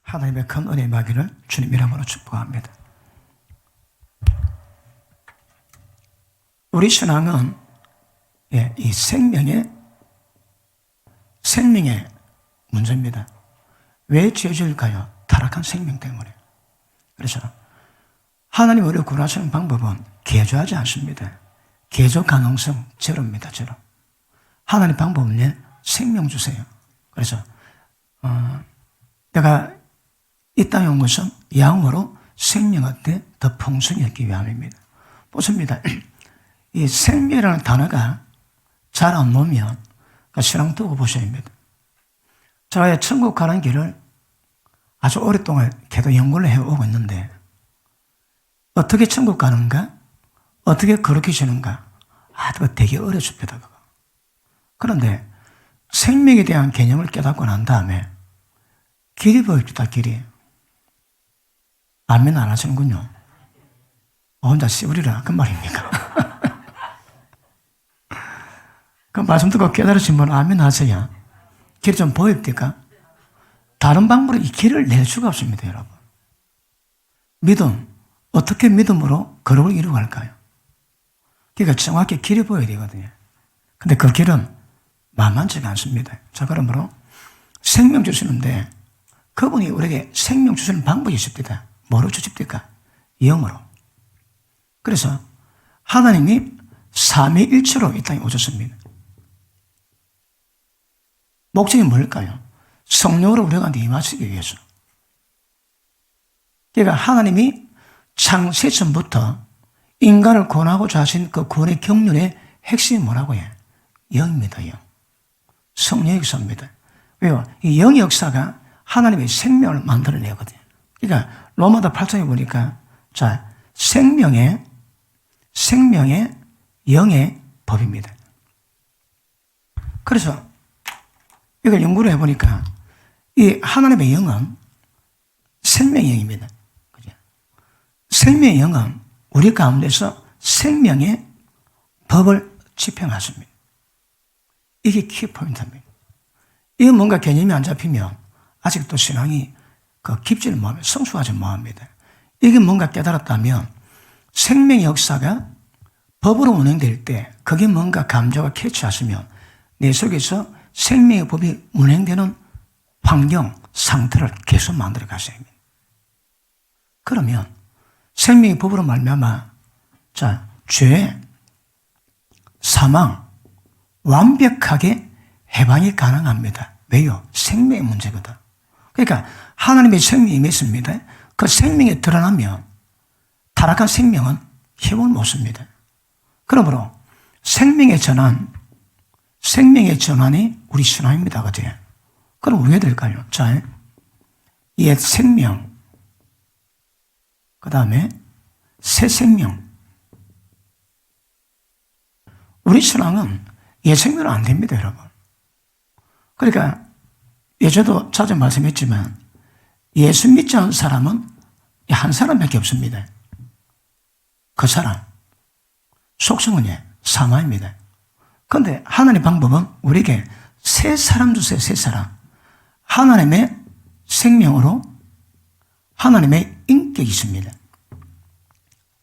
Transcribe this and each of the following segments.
하나님의 큰 은혜 임하기를 주님 이름으로 축복합니다. 우리 신앙은 이 생명의 문제입니다. 왜 죄질까요? 타락한 생명 때문에. 그래서 하나님 우리를 구원하시는 방법은 개조하지 않습니다. 개조 가능성 제로입니다. 제로. 하나님 방법은 생명 주세요. 그래서 내가 이 땅에 온 것은 양으로 생명할 때 더 풍성히 얻기 위함입니다. 보십니다. 이 생명이라는 단어가 잘 안 나오면 신앙 두고 보셔야 합니다. 제가 천국 가는 길을 아주 오랫동안 계속 연구를 해오고 있는데 어떻게 천국 가는가? 어떻게 거룩해지는가? 그거 되게 어렵습니다. 그런데 생명에 대한 개념을 깨닫고 난 다음에 길이 보입니다. 길이. 아멘 안 하시는군요. 혼자 씨부리라 그 말입니까? 그 말씀 듣고 깨달으시면 아멘 하세요. 길이 좀 보입니까? 다른 방법으로 이 길을 낼 수가 없습니다, 여러분. 믿음. 어떻게 믿음으로 거룩을 이루고 갈까요? 그러니까 정확히 길이 보여야 되거든요. 근데 그 길은 만만치가 않습니다. 자, 그러므로 생명 주시는데 그분이 우리에게 생명 주시는 방법이 있습니다. 뭐로 주십니까? 영으로. 그래서 하나님이 삼위일체로 이 땅에 오셨습니다. 목적이 뭘까요? 성령으로 우리가 임하시기 위해서. 그러니까 하나님이 창세 전부터 인간을 구원하고자 하신 그 구원의 경륜의 핵심이 뭐라고 해요? 영입니다. 영. 성령의 역사입니다. 왜요? 이 영의 역사가 하나님의 생명을 만들어내거든요. 그러니까 로마서 8장에 보니까 자, 생명의 영의 법입니다. 그래서 이걸 연구를 해보니까 이 하나님의 영은 생명의 영입니다. 그죠? 생명의 영은 우리 가운데서 생명의 법을 집행하십니다. 이게 키포인트입니다. 이게 뭔가 개념이 안 잡히면 아직도 신앙이 깊지는 못합니다. 성숙하지 못합니다. 이게 뭔가 깨달았다면 생명의 역사가 법으로 운행될 때 그게 뭔가 감정을 캐치하시면 내 속에서 생명의 법이 운행되는 환경, 상태를 계속 만들어 가셔야 합니다. 그러면 생명의 법으로 말미암아 죄, 사망 완벽하게 해방이 가능합니다. 왜요? 생명의 문제거든. 그러니까 하나님의 생명이 임했습니다. 그 생명이 드러나면 타락한 생명은 힘을 못 씁니다. 그러므로 생명의 전환이 우리 신앙입니다. 그죠? 그럼 왜 될까요? 자, 옛 생명, 그 다음에 새 생명. 우리 신앙은 옛 생명은 안 됩니다, 여러분. 그러니까 예전에도 자주 말씀했지만 예수 믿지 않은 사람은 한 사람밖에 없습니다. 그 사람. 속성은 사마입니다. 그런데 하나님의 방법은 우리에게 새 사람 주세요, 새 사람. 하나님의 생명으로 하나님의 인격이 있습니다.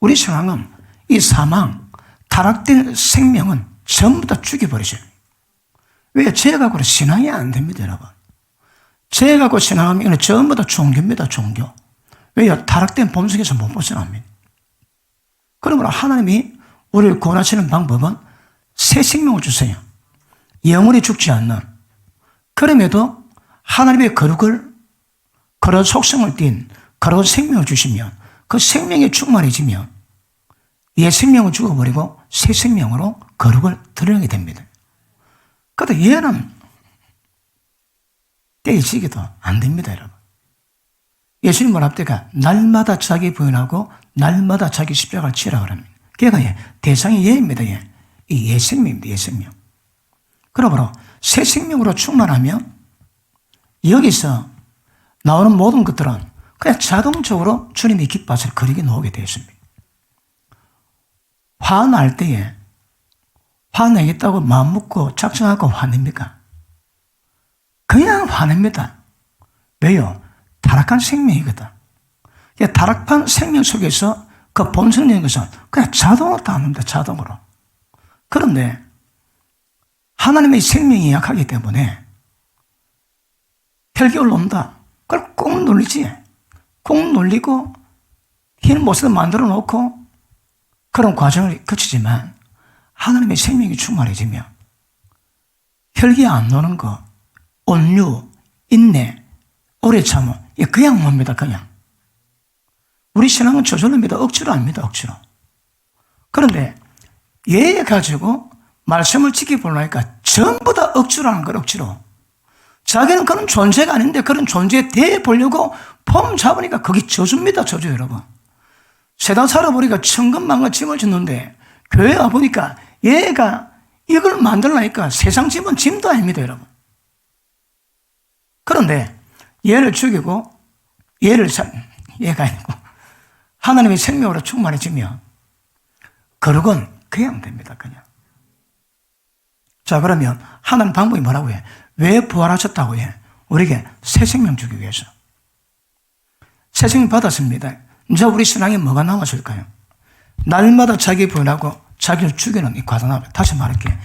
우리 신앙은 이 사망, 타락된 생명은 전부 다 죽여버리셔요. 왜? 죄 갖고는 신앙이 안 됩니다, 여러분. 죄 갖고 신앙하면 이건 전부 다 종교입니다, 종교. 왜요? 타락된 본성에서 못 벗어납니다. 그러므로 하나님이 우리를 구원하시는 방법은 새 생명을 주세요. 영원히 죽지 않는. 그럼에도 하나님의 거룩 속성을 띤 거룩한 생명을 주시면 그 생명이 충만해지면 옛 생명을 죽어버리고 새 생명으로 거룩을 드러내게 됩니다. 그런데 얘는 떼지기도 안 됩니다, 여러분. 예수님 말합니까? 날마다 자기 부인하고 날마다 자기 십자가를 지라 그럽니다. 걔가 대상이 얘입니다. 이 옛생명입니다. 옛생명. 그러므로 새 생명으로 충만하면 여기서 나오는 모든 것들은 그냥 자동적으로 주님의 깃밭을 거리게 놓게 되어 있습니다. 화날 때에 화내겠다고 마음 먹고 작정하고 화냅니까? 그냥 화냅니다. 왜요? 타락한 생명이거든. 타락한 생명 속에서 그 본성적인 것은 그냥 자동으로 다 합니다. 자동으로. 그런데 하나님의 생명이 약하기 때문에 혈기 올라온다. 그걸 꼭 눌리지. 꼭 눌리고 흰 모습을 만들어 놓고 그런 과정을 거치지만 하나님의 생명이 충만해지면 혈기 안 노는 거, 온유, 인내, 오래 참음, 그냥 뭡니다. 그냥. 우리 신앙은 저절로 믿어. 억지로 안 믿어. 억지로. 그런데 얘 가지고 말씀을 지켜보려니까 전부 다 억지로 하는 걸 억지로. 자기는 그런 존재가 아닌데 그런 존재에 대해 보려고 폼 잡으니까 거기 저주입니다. 저주 여러분. 세상 살아보니까 천근만근 짐을 짓는데 교회 와보니까 얘가 이걸 만들라니까 세상 짐은 짐도 아닙니다. 여러분. 그런데 얘를 죽이고 얘가 아니고 하나님의 생명으로 충만해지면 거룩은 그냥 됩니다. 그냥. 자, 그러면 하나님 방법이 뭐라고 해? 왜 부활하셨다고 해? 우리에게 새 생명 주기 위해서. 새 생명 받았습니다. 이제 우리 신앙에 뭐가 남았을까요? 날마다 자기 부인하고 자기를 죽이는 이 과도나. 다시 말할게요.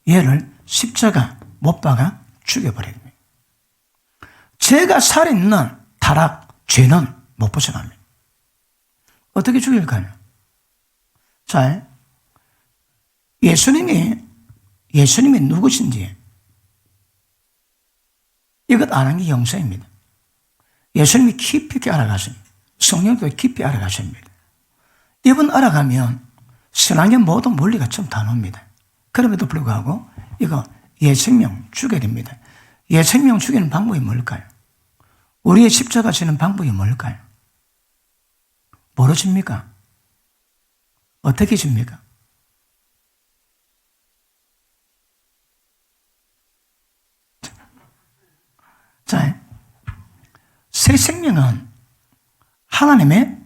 얘를 십자가 못 박아 죽여버려야 됩니다. 죄가 살아있는 타락, 죄는 못 벗어납니다. 어떻게 죽일까요? 자, 예수님이 누구신지 이것 아는 게 영성입니다. 예수님이 깊이 있게 알아가십니다. 성령도 깊이 알아가십니다. 이분 알아가면 신앙의 모든 원리가 좀 다 나옵니다. 그럼에도 불구하고 이거 예생명 죽여야 됩니다. 예생명 죽이는 방법이 뭘까요? 우리의 십자가 지는 방법이 뭘까요? 뭐로 집니까? 어떻게 집니까? 자, 새 생명은 하나님의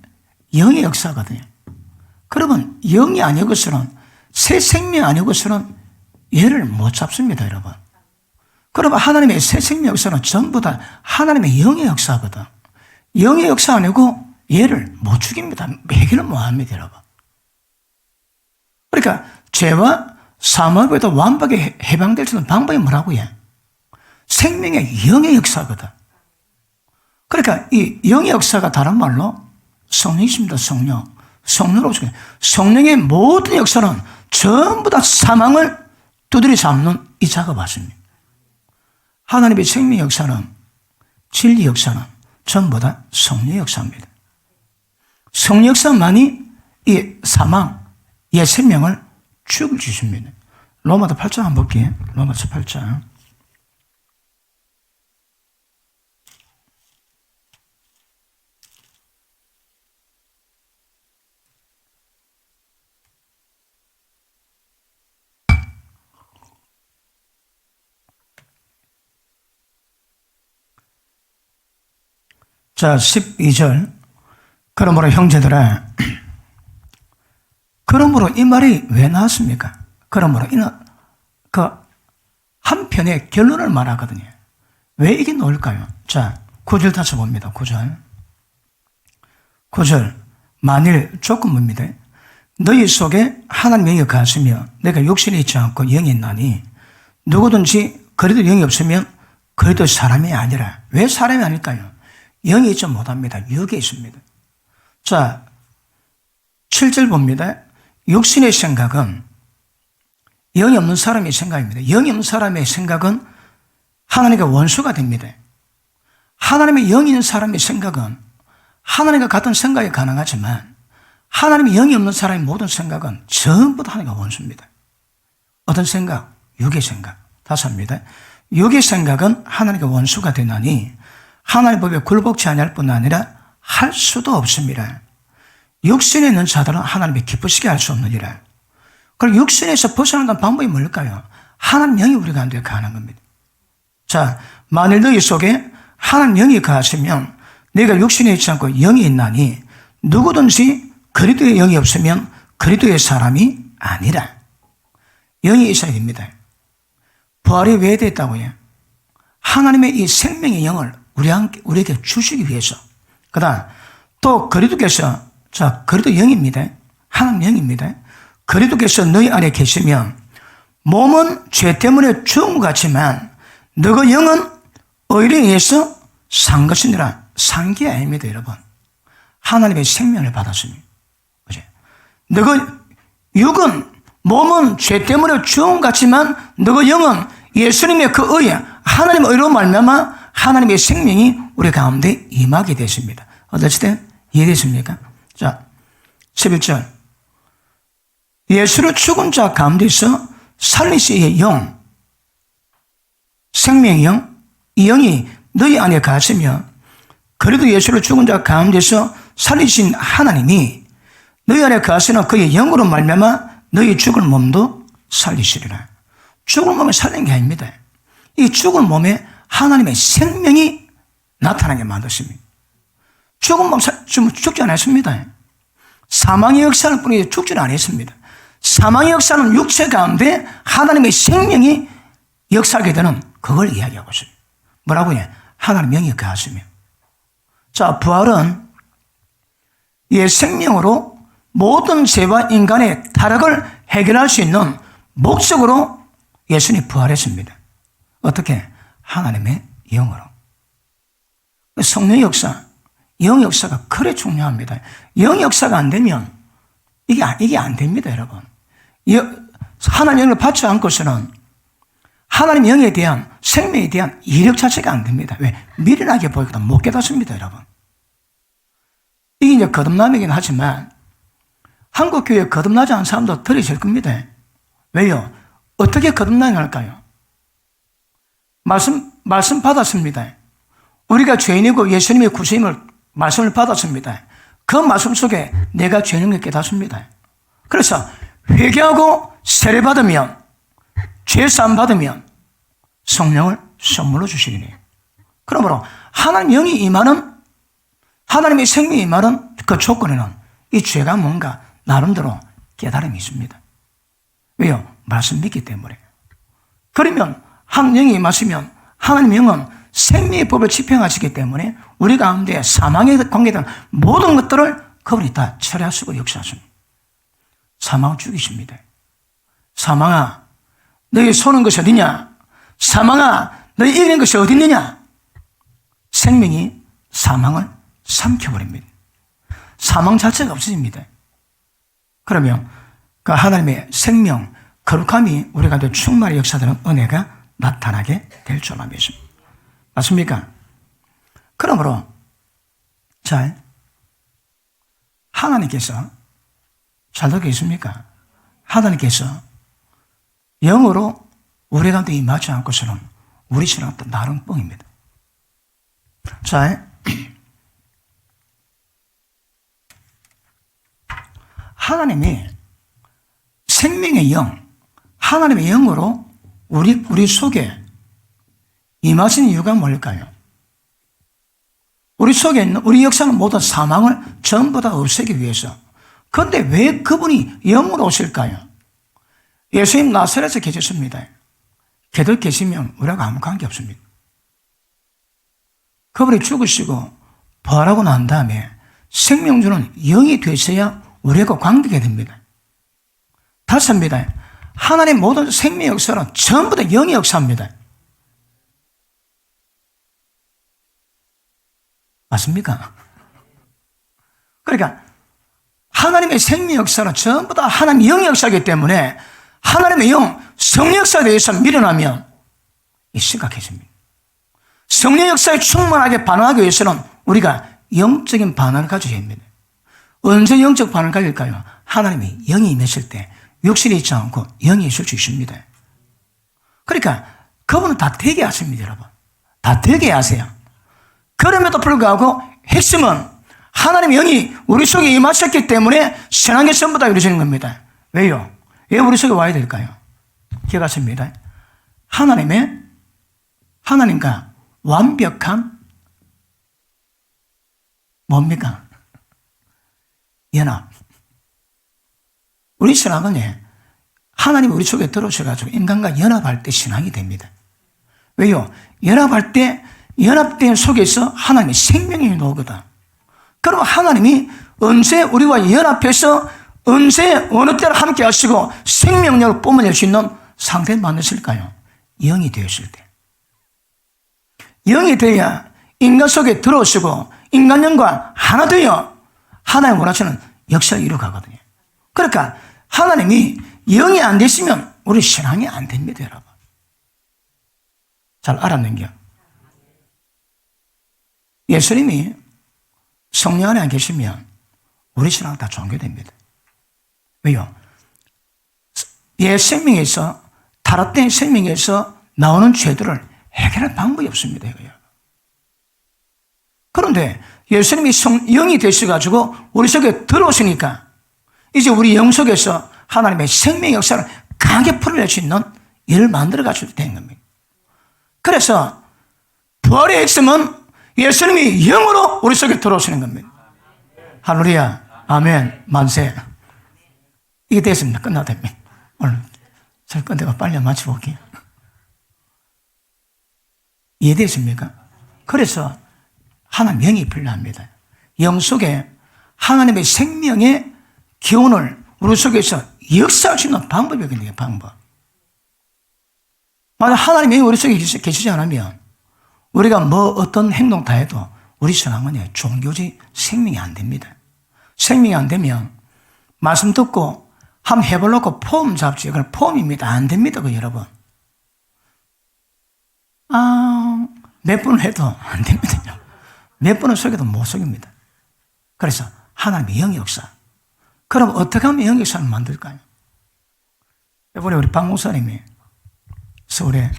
영의 역사거든요. 그러면 영이 아니고서는 새 생명 아니고서는 얘를 못 잡습니다, 여러분. 그러면 하나님의 새 생명 역사는 전부 다 하나님의 영의 역사거든. 영의 역사 아니고 얘를 못 죽입니다. 해결을 못 합니다, 여러분. 그러니까 죄와 사망에도 완벽하게 해방될 수 있는 방법이 뭐라고 해? 생명의 영의 역사거든. 그러니까 이 영의 역사가 다른 말로 성령이십니다. 성령으로 오시고 성령의 모든 역사는 전부 다 사망을 두드려 잡는 이 작업 맞습니다. 하나님의 생명 역사는 진리 역사는 전부 다 성령 역사입니다. 성령 역사만이 이 사망, 이 생명을 죽일 수 있습니다. 로마서 8장 한번 볼게요. 로마서 8장. 자, 12절. 그러므로 형제들아, 그러므로 이 말이 왜 나왔습니까? 그러므로 이는 그 한편의 결론을 말하거든요. 왜 이게 나올까요? 자, 9절 다시 봅니다. 9절. 만일 조건부입니다. 너희 속에 하나님 영이 거하시며 내가 육신이 있지 않고 영이 있나니 누구든지 그래도 영이 없으면 그래도 사람이 아니라. 왜 사람이 아닐까요? 영이 있지 못합니다. 육이 있습니다. 자, 7절 봅니다. 육신의 생각은 영이 없는 사람의 생각입니다. 영이 없는 사람의 생각은 하나님과 원수가 됩니다. 하나님의 영이 있는 사람의 생각은 하나님과 같은 생각이 가능하지만 하나님의 영이 없는 사람의 모든 생각은 전부 다 하나님과 원수입니다. 어떤 생각? 육의 생각. 다시 합니다. 육의 생각은 하나님과 원수가 되나니 하나님의 법에 굴복치 아니할 뿐 아니라 할 수도 없습니다. 육신에 있는 자들은 하나님의 기쁘시게 할 수 없느니라. 그럼 육신에서 벗어나는 방법이 뭘까요? 하나님 영이 우리 가운데 거하는 겁니다. 자, 만일 너희 속에 하나님 영이 거하시면 내가 육신에 있지 않고 영이 있나니 누구든지 그리스도의 영이 없으면 그리스도의 사람이 아니라. 영이 있어야 됩니다. 부활이 왜 됐다고요? 하나님의 이 생명의 영을 우리에게 주시기 위해서. 그 다음, 또 그리스도께서, 자, 그리스도 영입니다. 하나님 영입니다. 그리스도께서 너희 안에 계시면 몸은 죄 때문에 죽은 것 같지만 너희 영은 의리에 의해서 산 것이니라. 산 게 아닙니다, 여러분. 하나님의 생명을 받았습니다. 그죠? 너희 육은, 몸은 죄 때문에 죽은 것 같지만 너희 영은 예수님의 그 의에, 하나님의 의로 말미암아 하나님의 생명이 우리 가운데 임하게 되십니다. 어떠시대? 이해되십니까? 자, 11절. 예수를 죽은 자 가운데서 살리시의 영, 생명의 영, 이 영이 너희 안에 가시며 그래도 예수를 죽은 자 가운데서 살리신 하나님이 너희 안에 가시는 그의 영으로 말미암아 너희 죽은 몸도 살리시리라. 죽은 몸을 살린 게 아닙니다. 이 죽은 몸에 하나님의 생명이 나타나게 만드십니다. 죽은 몸 죽지 않았습니다. 사망의 역사를 뿐이지 죽지는 않았습니다. 사망의 역사는 육체 가운데 하나님의 생명이 역사하게 되는 그걸 이야기하고 있습니다. 뭐라고요? 하나님 영이 거하시며. 자, 부활은 이 생명으로 모든 죄와 인간의 타락을 해결할 수 있는 목적으로 예수님이 부활했습니다. 어떻게? 하나님의 영으로. 성령의 역사, 영 역사가 그래 중요합니다. 영 역사가 안 되면 이게 안 됩니다, 여러분. 하나님 영을 받지 않고서는 하나님 영에 대한, 생명에 대한 이력 자체가 안 됩니다. 왜? 미련하게 보이거든 못 깨닫습니다, 여러분. 이게 이제 거듭남이긴 하지만 한국 교회에 거듭나지 않은 사람도 들으실 겁니다. 왜요? 어떻게 거듭나야 할까요? 말씀 받았습니다. 우리가 죄인이고 예수님의 구세임을 말씀을 받았습니다. 그 말씀 속에 내가 죄인을 깨닫습니다. 그래서 회개하고 세례받으면, 죄사함 받으면 성령을 선물로 주시기네요. 그러므로 하나님 영이 임하는, 하나님의 생명이 임하는 그 조건에는 이 죄가 뭔가 나름대로 깨달음이 있습니다. 왜요? 말씀 믿기 때문에. 그러면 하나님 영이 임하시면 하나님 영은 생명의 법을 집행하시기 때문에 우리 가운데 사망에 관계된 모든 것들을 그분이 다 처리하시고 역사하십니다. 사망을 죽이십니다. 사망아, 너희 쏘는 것이 어디냐? 사망아, 너희 이기는 것이 어디 있느냐? 생명이 사망을 삼켜버립니다. 사망 자체가 없어집니다. 그러면 그 하나님의 생명, 거룩함이 우리 가운데 충만히 역사되는 은혜가 나타나게 될 줄로 믿습니다. 맞습니까? 그러므로 자, 하나님께서 잘 듣고 있습니까? 하나님께서 영으로 우리 가운데 임하지 않고서는 우리 신앙은 또 나름 뻥입니다. 자, 하나님이 생명의 영, 하나님의 영으로 우리 속에 임하신 이유가 뭘까요? 우리 속에 있는 우리 역사는 모든 사망을 전부 다 없애기 위해서. 그런데 왜 그분이 영으로 오실까요? 예수님 나사렛에 계셨습니다. 걔들 계시면 우리하고 아무 관계 없습니다. 그분이 죽으시고 부활하고 난 다음에 생명 주는 영이 되셔야 우리하고 관계가 됩니다. 다섯입니다. 하나님 모든 생명 역사는 전부 다 영의 역사입니다. 맞습니까? 그러니까 하나님의 생명 역사는 전부 다 하나님의 영의 역사이기 때문에 하나님의 영, 성령 역사에 대해서 미련하면 심각해집니다. 성령 역사에 충만하게 반응하기 위해서는 우리가 영적인 반응을 가져야 합니다. 언제 영적 반응을 가질까요? 하나님의 영이 임했을 때 육신이 있지 않고 영이 있을 수 있습니다. 그러니까 그분은 다 되게 하십니다, 여러분. 다 되게 하세요. 그럼에도 불구하고 핵심은 하나님의 영이 우리 속에 임하셨기 때문에 신앙의 전부 다 이루어지는 겁니다. 왜요? 왜 우리 속에 와야 될까요? 기억하십니다. 하나님과 완벽한 뭡니까? 연합. 우리 신앙은 하나님이 우리 속에 들어오셔가지고 인간과 연합할 때 신앙이 됩니다. 왜요? 연합할 때 연합된 속에서 하나님의 생명이 나오거든. 그럼 하나님이 언제 우리와 연합해서 언제 어느 때를 함께 하시고 생명력을 뿜어낼 수 있는 상태를 만드실까요? 영이 되었을 때. 영이 되어야 인간 속에 들어오시고 인간 영과 하나 되어 하나님 원하시는 역사를 이루어가거든요. 그러니까 하나님이 영이 안 되시면 우리 신앙이 안 됩니다, 여러분. 잘 알았는겨? 예수님이 성령 안에 안 계시면 우리 신앙은 다 종교됩니다. 왜요? 옛 생명에서, 타락된 생명에서 나오는 죄들을 해결할 방법이 없습니다, 이거요. 그런데 예수님이 영이 되셔가지고 우리 속에 들어오시니까 이제 우리 영 속에서 하나님의 생명 역사를 강하게 풀어낼 수 있는 일을 만들어 가지고 된 겁니다. 그래서 부활의 핵심은 예수님이 영으로 우리 속에 들어오시는 겁니다. 할렐루야, 아멘, 만세. 이게 됐습니다. 끝나답니다. 오늘 잘 건데가 빨리 마치고 올게요. 이해되십니까? 그래서 하나님 영이 필요합니다. 영 속에 하나님의 생명의 기운을 우리 속에서 역사할 수 있는 방법이거든요, 방법. 만약 하나님이 우리 속에 계시지 않으면 우리가 뭐 어떤 행동 다 해도 우리 신앙은 종교지 생명이 안 됩니다. 생명이 안 되면 말씀 듣고 한번 해보려고 폼 잡지. 그건 폼입니다. 안 됩니다, 그 여러분. 몇 번을 해도 안 됩니다. 몇 번을 속여도 못 속입니다. 그래서 하나님의 영의 역사. 그럼 어떻게 하면 영의 역사를 만들까요? 이번에 우리 박 목사님이 서울에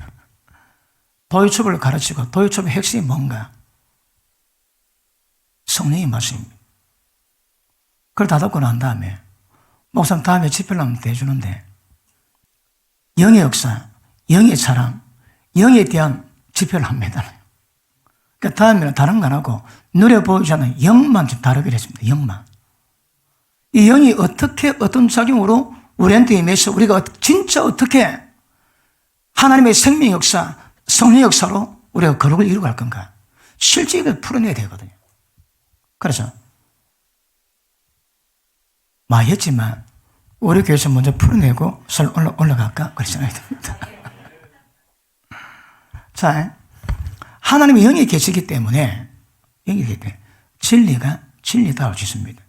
도유첩을 가르치고 도유첩의 핵심이 뭔가? 성령의 말씀입니다. 그걸 다 듣고 난 다음에 목사님 다음에 집회를 하면 대주는데 영의 역사, 영의 사랑, 영에 대한 집회를 합니다. 그러니까 다음에는 다른 거 안 하고 눈에 보이지 않는 영만 좀 다루기로 했습니다. 영만. 이 영이 어떻게 어떤 작용으로 우리한테 임해서 우리가 진짜 어떻게 하나님의 생명 역사, 성령 역사로 우리가 거룩을 이루어갈 건가? 실제 이걸 풀어내야 되거든요. 그래서 많이 했지만 우리 교회에서 먼저 풀어내고 올라갈까? 그런 생각이 듭니다. 자, 하나님의 영이 계시기 때문에 진리가 진리다울 수 있습니다.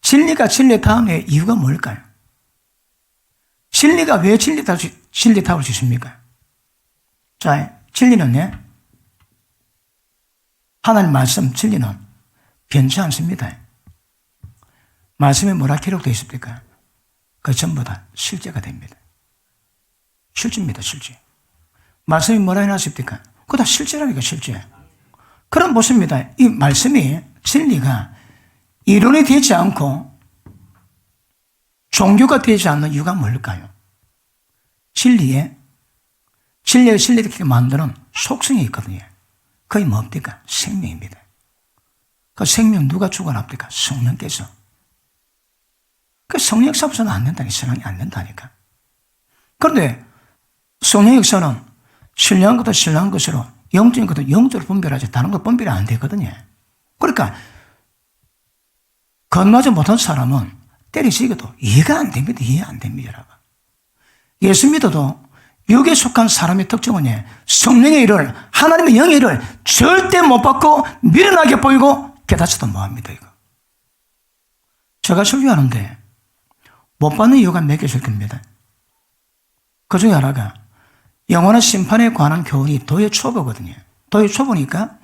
진리가 진리다움의 이유가 뭘까요? 진리가 왜 진리다울 수 있습니까? 자, 진리는요, 하나님 말씀 진리는 변치 않습니다. 말씀에 뭐라 기록되어 있습니까? 그 전부 다 실제가 됩니다. 실제입니다, 실제. 말씀이 뭐라 해놨습니까? 그거 다 실제라니까, 실제. 그럼 보십니다. 이 말씀이, 진리가 이론이 되지 않고 종교가 되지 않는 이유가 뭘까요? 진리를 진리되게 만드는 속성이 있거든요. 그게 뭡니까? 생명입니다. 그 생명 누가 주관합니까? 성령께서. 그 성령 역사 없어서는 안 된다니까. 신앙이 안 된다니까. 그런데 성령 역사는 신령한 것도 신령한 것으로, 영적인 것도 영적으로 분별하지 다른 것 분별이 안 되거든요. 그러니까 건너지 못한 사람은 때리시기도 이해가 안 됩니다. 이해 안 됩니다, 여러분. 예수 믿어도 육에 속한 사람의 특징은 성령의 일을, 하나님의 영의 일을 절대 못 받고 미련하게 보이고 깨닫지도 못합니다, 이거. 제가 설교하는데 못 받는 이유가 몇 개 있을 겁니다. 그 중에 하나가 영원한 심판에 관한 교훈이 도의 초보거든요. 도의 초보니까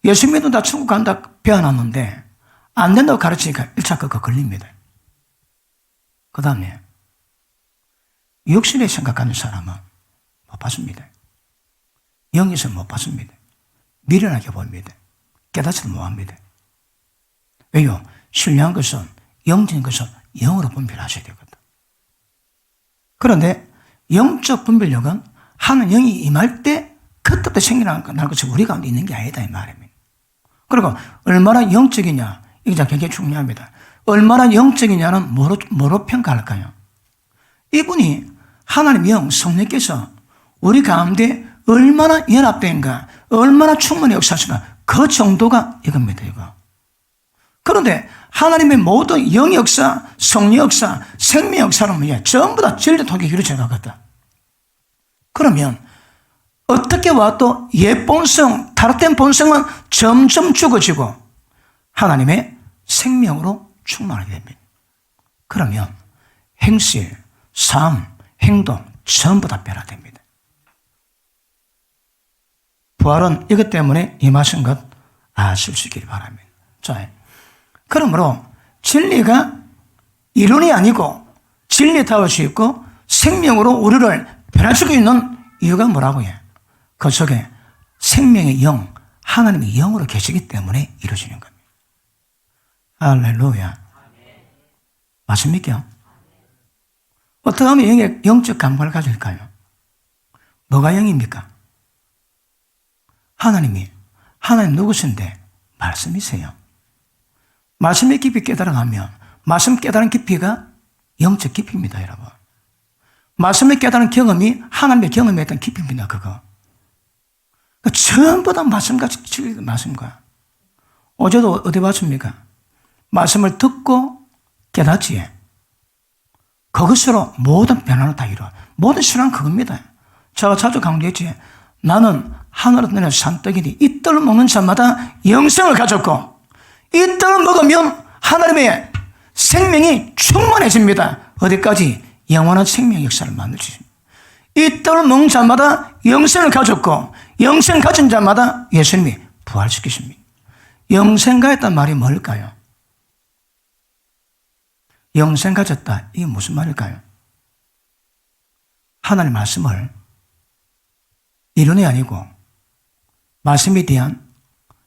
예수 믿는다, 천국 간다 배워놨는데 안 된다고 가르치니까 1차 그거 걸립니다. 그 다음에 육신에 생각하는 사람은 못 받습니다. 영에서 못 받습니다. 미련하게 봅니다. 깨닫지도 못합니다. 왜요? 신령한 것은, 영적인 것은 영으로 분별하셔야 되거든. 그런데 영적 분별력은 하는 영이 임할 때 그때부터 생겨날 것이 우리 가운데 있는 게 아니다, 이 말입니다. 그리고 얼마나 영적이냐, 이게 굉장히 중요합니다. 얼마나 영적이냐는 뭐로 평가할까요? 이분이 하나님 영, 성령께서 우리 가운데 얼마나 연합된가, 얼마나 충만히 역사하시나 그 정도가 이겁니다. 이거. 그런데 하나님의 모든 영 역사, 성령 역사, 생명 역사는 뭐냐? 전부 다 진리 통해 이루어져 가거든. 그러면 어떻게 와도 옛 본성, 타락된 본성은 점점 죽어지고 하나님의 생명으로 충만하게 됩니다. 그러면 행실, 삶, 행동 전부 다 변화됩니다. 부활은 이것 때문에 임하신 것 아실 수 있기를 바랍니다. 자, 그러므로 진리가 이론이 아니고 진리다울 수 있고 생명으로 우리를 변화시키고 있는 이유가 뭐라고요? 그 속에 생명의 영, 하나님의 영으로 계시기 때문에 이루어지는 겁니다. 할렐루야. 맞습니까? 어떻게 하면 영의 영적 감각을 가질까요? 뭐가 영입니까? 하나님 누구신데? 말씀이세요. 말씀의 깊이 깨달아가면 말씀 깨달은 깊이가 영적 깊이입니다, 여러분. 말씀의 깨달은 경험이 하나님의 경험에 했던 깊이입니다, 그거. 전부 다 말씀같이 진리된 말씀과. 어제도 어디 봤습니까? 말씀을 듣고 깨닫지에 그것으로 모든 변화는 다 이루어. 모든 신앙은 그겁니다. 제가 자주 강조했지. 나는 하늘에서 내린 산떡이니 이 떡을 먹는 자마다 영생을 가졌고 이 떡을 먹으면 하나님의 생명이 충만해집니다. 어디까지? 영원한 생명 역사를 만들어주십니다. 이 떡을 먹는 자마다 영생을 가졌고 영생 가진 자마다 예수님이 부활시키십니다. 영생 가졌단 말이 뭘까요? 영생 가졌다. 이게 무슨 말일까요? 하나님 말씀을 이론이 아니고 말씀에 대한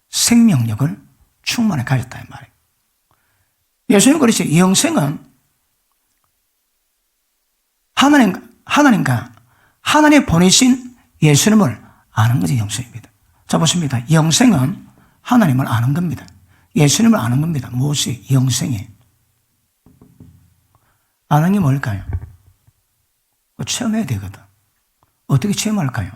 생명력을 충만히 가졌다 이 말이에요. 예수님 그러시죠. 영생은 하나님과 하나님 보내신 예수님을 아는 것이 영생입니다. 자 보십니다. 영생은 하나님을 아는 겁니다. 예수님을 아는 겁니다. 무엇이 영생이? 아는 게 뭘까요? 체험해야 되거든. 어떻게 체험할까요?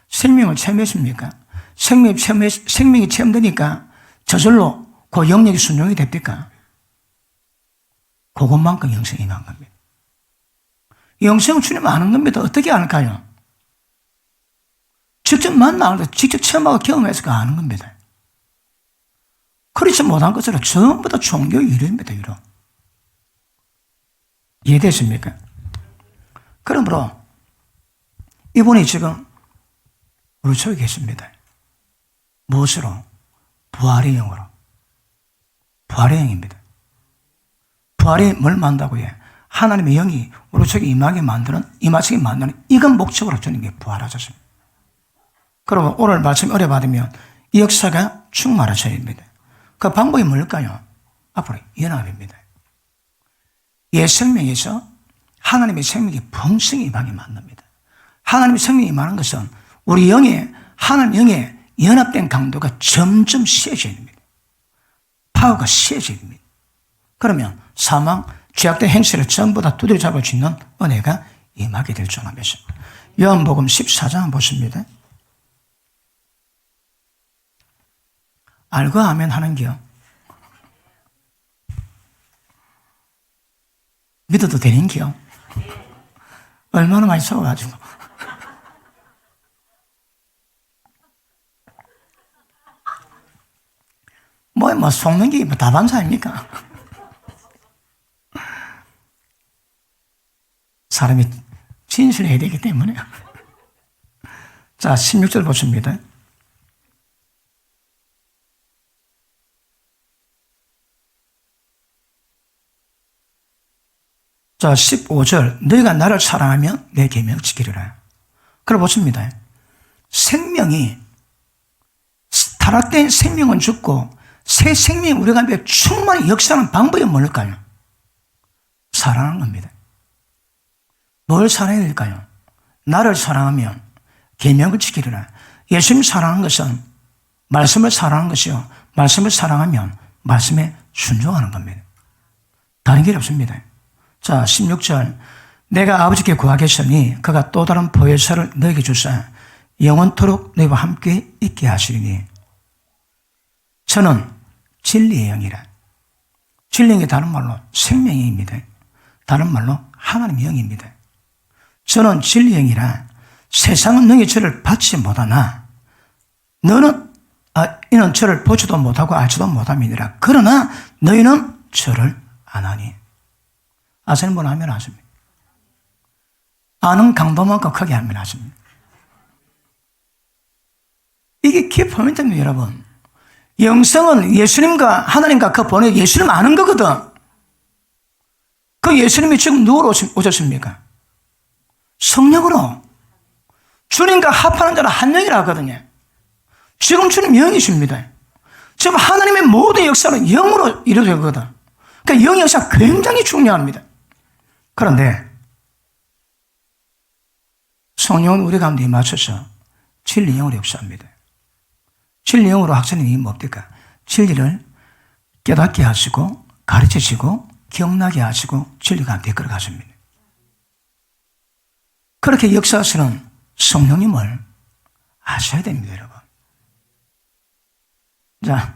생명을 체험했습니까? 생명이 체험되니까 저절로 그 영역이 순종이 됩니까? 그것만큼 영생이 임한 겁니다. 영생은 주님 아는 겁니다. 어떻게 알까요? 직접 만나서 직접 체험하고 경험해서 아는 겁니다. 그렇지 못한 것으로 전부 다 종교의 유료입니다. 유료. 이해되십니까? 그러므로 이분이 지금 우리 속에 계십니다. 무엇으로? 부활의 영으로. 부활의 영입니다. 부활이 뭘 만든다고 해? 하나님의 영이 우리 속에 임하게 만드는 이건 목적으로 주님께 부활하셨습니다. 그러면 오늘 말씀 어려받으면 이 역사가 충만하셔야 됩니다. 그 방법이 뭘까요? 앞으로 연합입니다. 옛 생명에서 하나님의 생명이 풍성히 임하게 만듭니다. 하나님의 생명이 임하는 것은 우리 하나님 영의 연합된 강도가 점점 세져야 됩니다. 파워가 세져야 됩니다. 그러면 사망, 죄악된 행실을 전부 다 두드려 잡을 수 있는 은혜가 임하게 될 줄 압니다. 요한복음 14장 보십니다. 알고 아멘 하는 게요. 믿어도 되는 게요. 얼마나 많이 속아가지고. 뭐 속는 게 다반사입니까? 사람이 진실해야 되기 때문에. 자, 16절 보십니다. 자, 15절. 너희가 나를 사랑하면 내 계명을 지키리라. 그래 보십니다. 생명이, 타락된 생명은 죽고 새 생명이 우리 가운데 충만히 역사하는 방법이 뭘까요? 사랑하는 겁니다. 뭘 사랑해야 될까요? 나를 사랑하면 계명을 지키리라. 예수님 사랑하는 것은 말씀을 사랑하는 것이요. 말씀을 사랑하면 말씀에 순종하는 겁니다. 다른 길이 없습니다. 자, 16절. 내가 아버지께 구하겠으니 그가 또 다른 보혜사를 너에게 주사 영원토록 너희와 함께 있게 하시리니 저는 진리의 영이라. 진리의 영이 다른 말로 생명의 영입니다. 다른 말로 하나님의 영입니다. 저는 진리의 영이라 세상은 너희 저를 받지 못하나 이는 저를 보지도 못하고 알지도 못함이니라. 그러나 너희는 저를 아나니. 아시는 분 하면 아십니다. 아는 강도만큼 크게 하면 아십니다. 이게 키 포인트입니다, 여러분. 영성은 예수님과 하나님과 그 본에 예수님 아는 거거든. 그 예수님이 지금 누구로 오셨습니까? 성령으로. 주님과 합하는 자는 한 영이라 하거든요. 지금 주님 영이십니다. 지금 하나님의 모든 역사는 영으로 이루어지거든. 그러니까 영의 역사가 굉장히 중요합니다. 그런데 성령은 우리 가운데 맞춰서 진리 영으로 역사합니다. 진리 영으로 학생님이 뭡니까? 진리를 깨닫게 하시고 가르치시고 기억나게 하시고 진리 가운데 걸어가십니다. 그렇게 역사하시는 성령님을 아셔야 됩니다, 여러분. 자,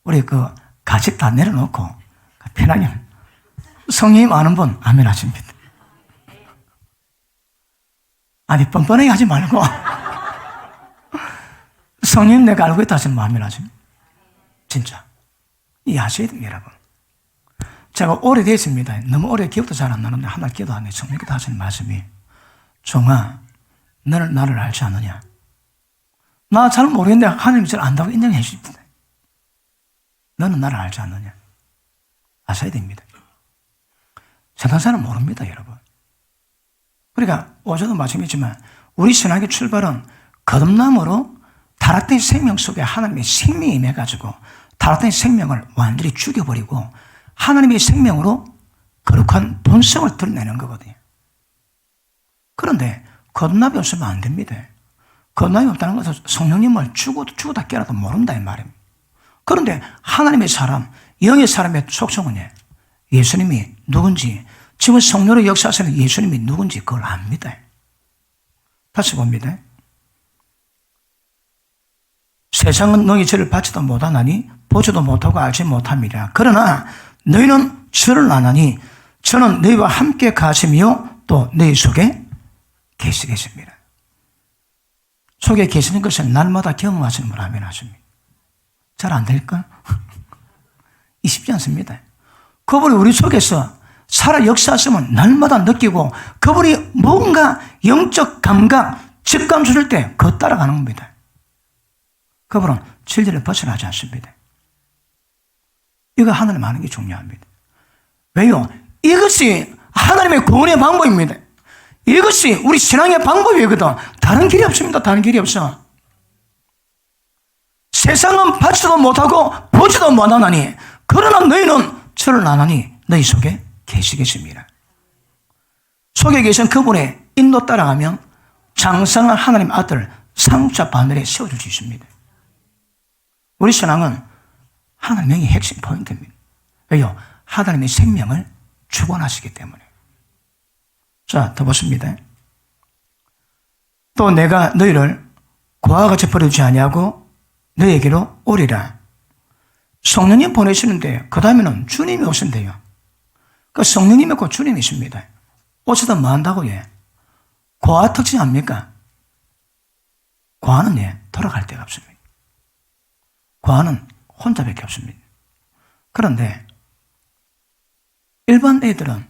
우리 가식 다 내려놓고 편하게 성령님 아는 분 아멘 하십니다. 아니 뻔뻔하게 하지 말고 성령님 내가 알고 있다 하시는 분 아멘 하십니다. 진짜 이해하셔야 됩니다, 여러분. 제가 오래됐습니다. 너무 오래 기억도 잘 안 나는데 하나 기도 안 해. 성령께서 하시는 말씀이 종아 너는 나를 알지 않느냐. 나 잘 모르겠는데 하나님이 저를 안다고 인정해 주십니다. 너는 나를 알지 않느냐. 아셔야 됩니다. 세상 사람 모릅니다, 여러분. 그러니까 어제도 말씀했지만 우리 신학의 출발은 거듭남으로 타락된 생명 속에 하나님의 생명이 임해가지고 타락된 생명을 완전히 죽여버리고 하나님의 생명으로 거룩한 본성을 드러내는 거거든요. 그런데 거듭남이 없으면 안 됩니다. 거듭남이 없다는 것은 성령님을 죽어다 깨라도 모른다 이 말입니다. 그런데 하나님의 사람, 영의 사람의 속성은 예수님이 누군지, 지금 성령의 역사에서는 예수님이 누군지 그걸 압니다. 다시 봅니다. 세상은 너희 저를 받지도 못하나니 보지도 못하고 알지 못함이라. 그러나 너희는 저를 아나니 저는 너희와 함께 가시며 또 너희 속에 계시겠습니다. 속에 계시는 것을 날마다 경험하시는 분 아멘 하십니다. 잘 안 될까? 이 쉽지 않습니다. 그분이 우리 속에서 살아 역사하시면 날마다 느끼고 그분이 뭔가 영적 감각, 직감 주실 때 그거 따라가는 겁니다. 그분은 진리를 벗어나지 않습니다. 이거 하나님 아는 게 중요합니다. 왜요? 이것이 하나님의 구원의 방법입니다. 이것이 우리 신앙의 방법이거든. 다른 길이 없습니다. 다른 길이 없어. 세상은 받지도 못하고 보지도 못하나니 그러나 너희는 저를 아나니 너희 속에 계시겠습니다. 속에 계신 그분의 인도 따라가면 장성한 하나님 아들 상자 바늘에 세워줄 수 있습니다. 우리 신앙은 하나님의 핵심 포인트입니다. 왜요? 하나님의 생명을 축원하시기 때문에. 자, 더 보십니다. 또 내가 너희를 고아와 같이 버리지 아니하고 너희에게로 오리라. 성령님 보내시는데 그 다음에는 주님이 오신대요. 그 성령님이 곧 주님이십니다. 오시다 뭐 한다고 고아 특징 압니까? 고아는 돌아갈 데가 없습니다. 고아는 혼자밖에 없습니다. 그런데 일반 애들은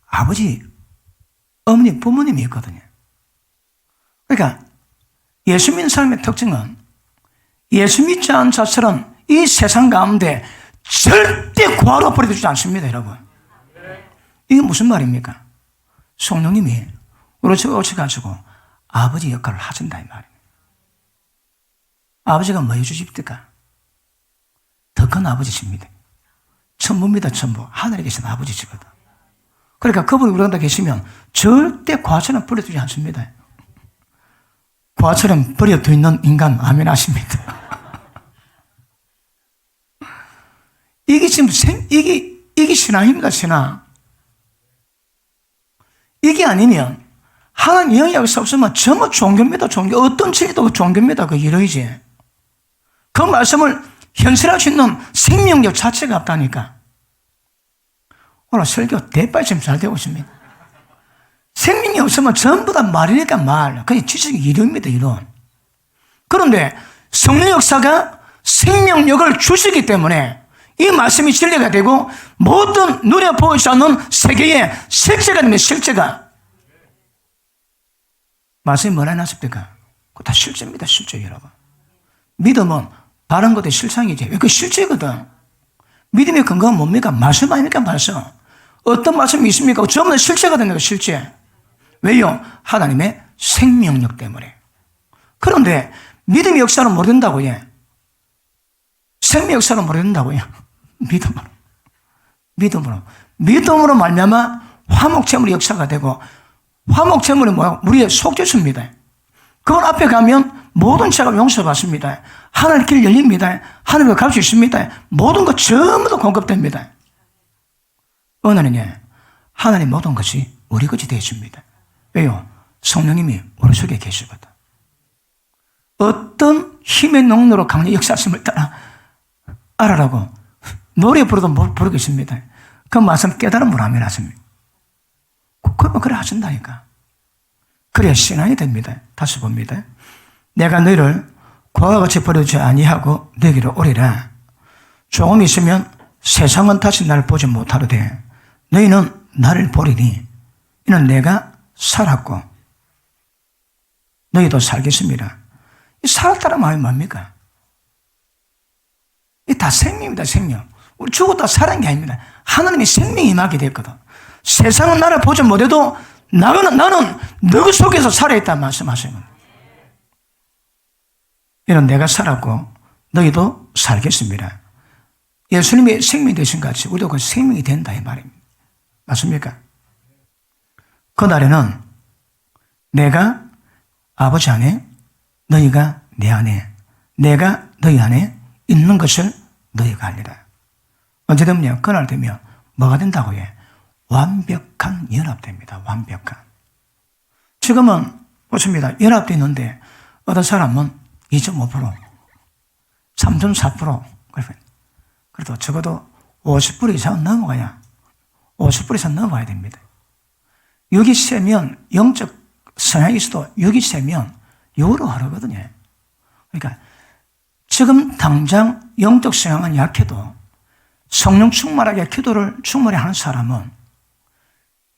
아버지, 어머니, 부모님이 있거든요. 그러니까 예수 믿는 사람의 특징은 예수 믿지 않은 자처럼 이 세상 가운데 절대 고아로 버려두지 않습니다, 여러분. 이게 무슨 말입니까? 성령님이 우리 집에 오셔가지고 아버지 역할을 하신다 이 말입니다. 아버지가 뭐 해주십니까? 더 큰 아버지십니다. 천부입니다, 천부. 하늘에 계신 아버지시거든. 그러니까 그분이 우리 가운데 계시면 절대 고아처럼 버려두지 않습니다. 고아처럼 버려두 있는 인간 아멘 하십니다. 이게 지금 이게 신앙입니다, 신앙. 이게 아니면 하나님 영의 역사 없으면 전부 종교입니다. 종교. 어떤 진리도 종교입니다. 그 이러이지. 그 말씀을 현실할 수 있는 생명력 자체가 없다니까. 오늘 설교 대빨 지금 잘 되고 있습니다. 생명이 없으면 전부 다 말이니까 말. 그냥 지식이 이론입니다. 이론. 그런데 성령 역사가 생명력을 주시기 때문에 이 말씀이 진리가 되고 모든 눈에 보이지 않는 세계의 실제가 됩니다. 실제가. 말씀이 뭐라 해놨습니까? 그거 다 실제입니다. 실제 여러분. 믿음은 바른 것의 실상이지. 그 실제거든. 믿음의 근거는 뭡니까? 말씀 아닙니까? 말씀. 어떤 말씀이 있습니까? 전부 다 실제가 되는 거 실제. 왜요? 하나님의 생명력 때문에. 그런데 믿음의 역사는 모른다고요. 생명 역사는 모른다고요. 믿음으로 말미암아 화목제물의 역사가 되고, 화목제물이 뭐야? 우리의 속죄수입니다. 그분 앞에 가면 모든 죄가 용서받습니다. 하늘 길 열립니다. 하늘로 갈 수 있습니다. 모든 것 전부 다 공급됩니다. 오늘은요, 하나님 모든 것이 우리 것이 되어집니다. 왜요? 성령님이 우리 속에 계시거든. 어떤 힘의 농로로 강력 역사심을 따라 알아라고 노래 부르도 못 부르겠습니다. 그 말씀 깨달은 분 하면 하십니다. 그러면 그래 하신다니까. 그래야 신앙이 됩니다. 다시 봅니다. 내가 너희를 고와 같이 버려주지 아니하고 너희로 오리라. 조금 있으면 세상은 다시 나를 보지 못하려되 너희는 나를 보리니 이는 내가 살았고 너희도 살겠습니다. 이 살았다는 말이 뭡니까? 이 다 생명입니다. 생명. 우리 죽었다 살아난 게 아닙니다. 하나님의 생명이 임하게 됐거든. 세상은 나를 보지 못해도 나는 너희 속에서 살아있다 말씀하시는 겁니다. 이는 내가 살았고 너희도 살겠습니다. 예수님이 생명이 되신 것 같이 우리도 그 생명이 된다 이 말입니다. 맞습니까? 그날에는 내가 아버지 안에 너희가 내 안에 내가 너희 안에 있는 것을 너희가 알리라. 언제 되면요? 그날 되면 뭐가 된다고 해? 완벽한 연합됩니다. 완벽한. 지금은 보십니다. 연합되어 있는데 어떤 사람은 2.5%, 3.4%, 그래도 적어도 50% 이상 넘어가야 50% 이상 넘어가야 됩니다. 6이 세면 영적 성향이 있어도 6이 세면 6으로 하거든요. 그러니까 지금 당장 영적 성향은 약해도 성령 충만하게 기도를 충분히 하는 사람은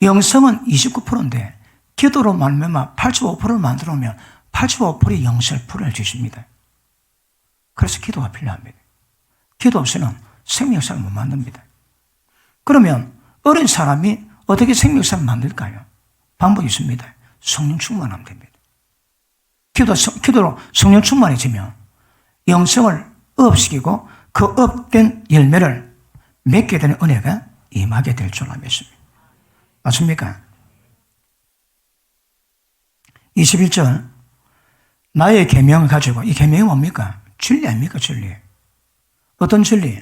영성은 29%인데 기도로 말미암아 85%를 만들어 오면 85%의 영설풀을 주십니다. 그래서 기도가 필요합니다. 기도 없이는 생명력을 못 만듭니다. 그러면 어린 사람이 어떻게 생명력을 만들까요? 방법이 있습니다. 성령 충만하면 됩니다. 기도로 성령 충만해지면 영성을 업시키고 그 업된 열매를 맺게 되는 은혜가 임하게 될 줄로 믿습니다. 맞습니까? 21절 나의 계명을 가지고 이 계명이 뭡니까? 진리 아닙니까? 진리. 어떤 진리?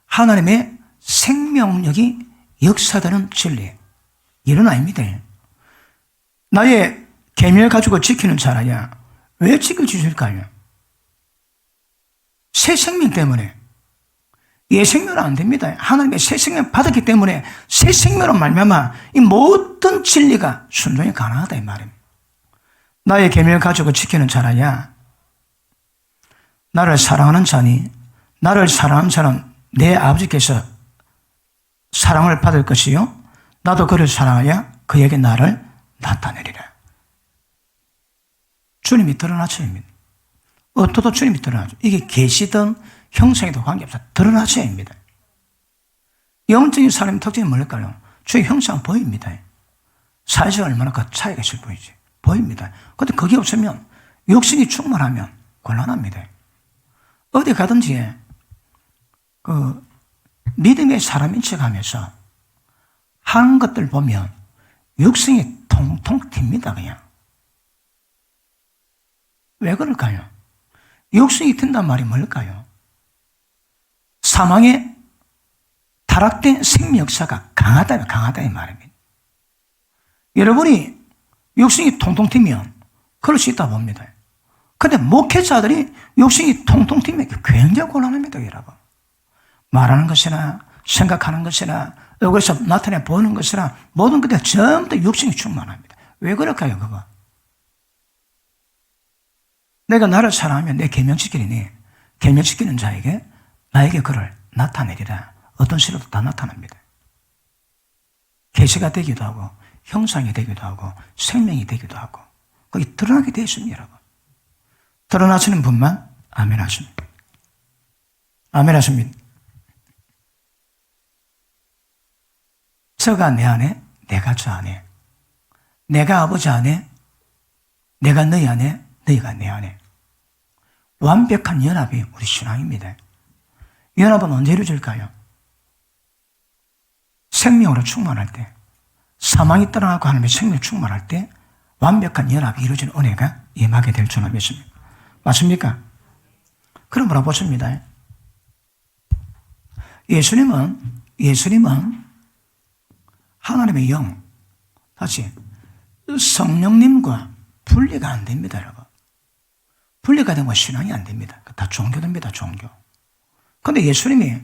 하나님의 생명력이 역사되는 진리. 이런 아닙니다. 나의 계명을 가지고 지키는 자라야 왜 지켜주실까요? 새 생명 때문에. 예 생명은 안 됩니다. 하나님의 새 생명 받았기 때문에 새 생명으로 말미암아 이 모든 진리가 순종이 가능하다 이 말입니다. 나의 계명을 가지고 지키는 자라야 나를 사랑하는 자니 나를 사랑하는 자는 내 아버지께서 사랑을 받을 것이요 나도 그를 사랑하여 그에게 나를 나타내리라. 주님이 드러나셔야 합니다. 어떠도 주님이 드러나죠. 이게 계시든 형상에도 관계없어 드러나셔야 합니다. 영적인 사람의 특징이 뭘까요? 주의 형상은 보입니다. 사실 얼마나 그 차이가 있을 보이지. 보입니다. 그런데 그게 없으면 육신이 충만하면 곤란합니다. 어디 가든지 그 믿음의 사람인 척하면서 하는 것들 보면 육신이 통통 튑니다. 그냥. 왜 그럴까요? 육신이 튄단 말이 뭘까요? 사망의 타락된 생명 역사가 강하다 이 말입니다. 여러분이 육신이 통통 튀면 그럴 수 있다 봅니다. 근데 목회자들이 육신이 통통 튀면 굉장히 곤란합니다, 여러분. 말하는 것이나 생각하는 것이나 얼굴에서 나타내 보는 것이나 모든 것에 전부 다 육신이 충만합니다. 왜 그럴까요, 그거? 내가 나를 사랑하면 내 계명 지키리니 계명 지키는 자에게 나에게 그를 나타내리라. 어떤 시로도 다 나타납니다. 계시가 되기도 하고 형상이 되기도 하고 생명이 되기도 하고 거기 드러나게 되어 있습니다, 여러분. 드러나시는 분만 아멘 하십니다. 아멘 하십니다. 저가 내 안에, 내가 저 안에, 내가 아버지 안에, 내가 너희 안에, 너희가 내 안에. 완벽한 연합이 우리 신앙입니다. 연합은 언제 이루어질까요? 생명으로 충만할 때, 사망이 떠나고 하나님의 생명이 충만할 때 완벽한 연합이 이루어지는 은혜가 임하게 될 줄 믿습니다. 맞습니까? 그럼 물어보십니다. 예수님은 하나님의 영, 다시 성령님과 분리가 안 됩니다, 여러분. 분리가 되면 신앙이 안 됩니다. 다 종교됩니다, 종교. 그런데 예수님이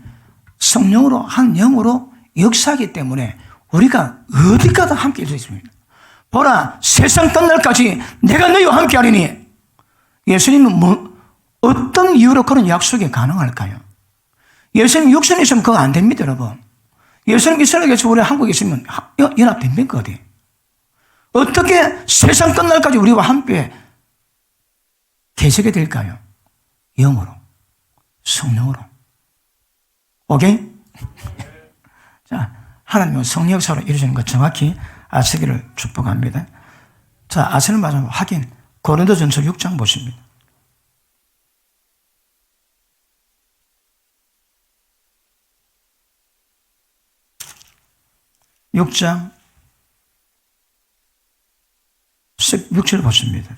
성령으로 한 영으로 역사하기 때문에 우리가 어디 가도 함께 해줄 수 있습니다. 보라, 세상 끝날까지 내가 너희와 함께 하리니. 예수님은 어떤 이유로 그런 약속이 가능할까요? 예수님 육신에 있으면 그거 안 됩니다, 여러분. 예수님 이스라엘에 계시고 우리 한국에 있으면 연합됩니까, 어디? 어떻게 세상 끝날까지 우리와 함께 계시게 될까요? 영으로, 성령으로. 오케이? 자, 하나님은 성령 역사로 이루어지는 것 정확히 아시기를 축복합니다. 자, 아시는 마지막 확인. 고린도전서 6장 보십니다. 6장 16절 보십니다.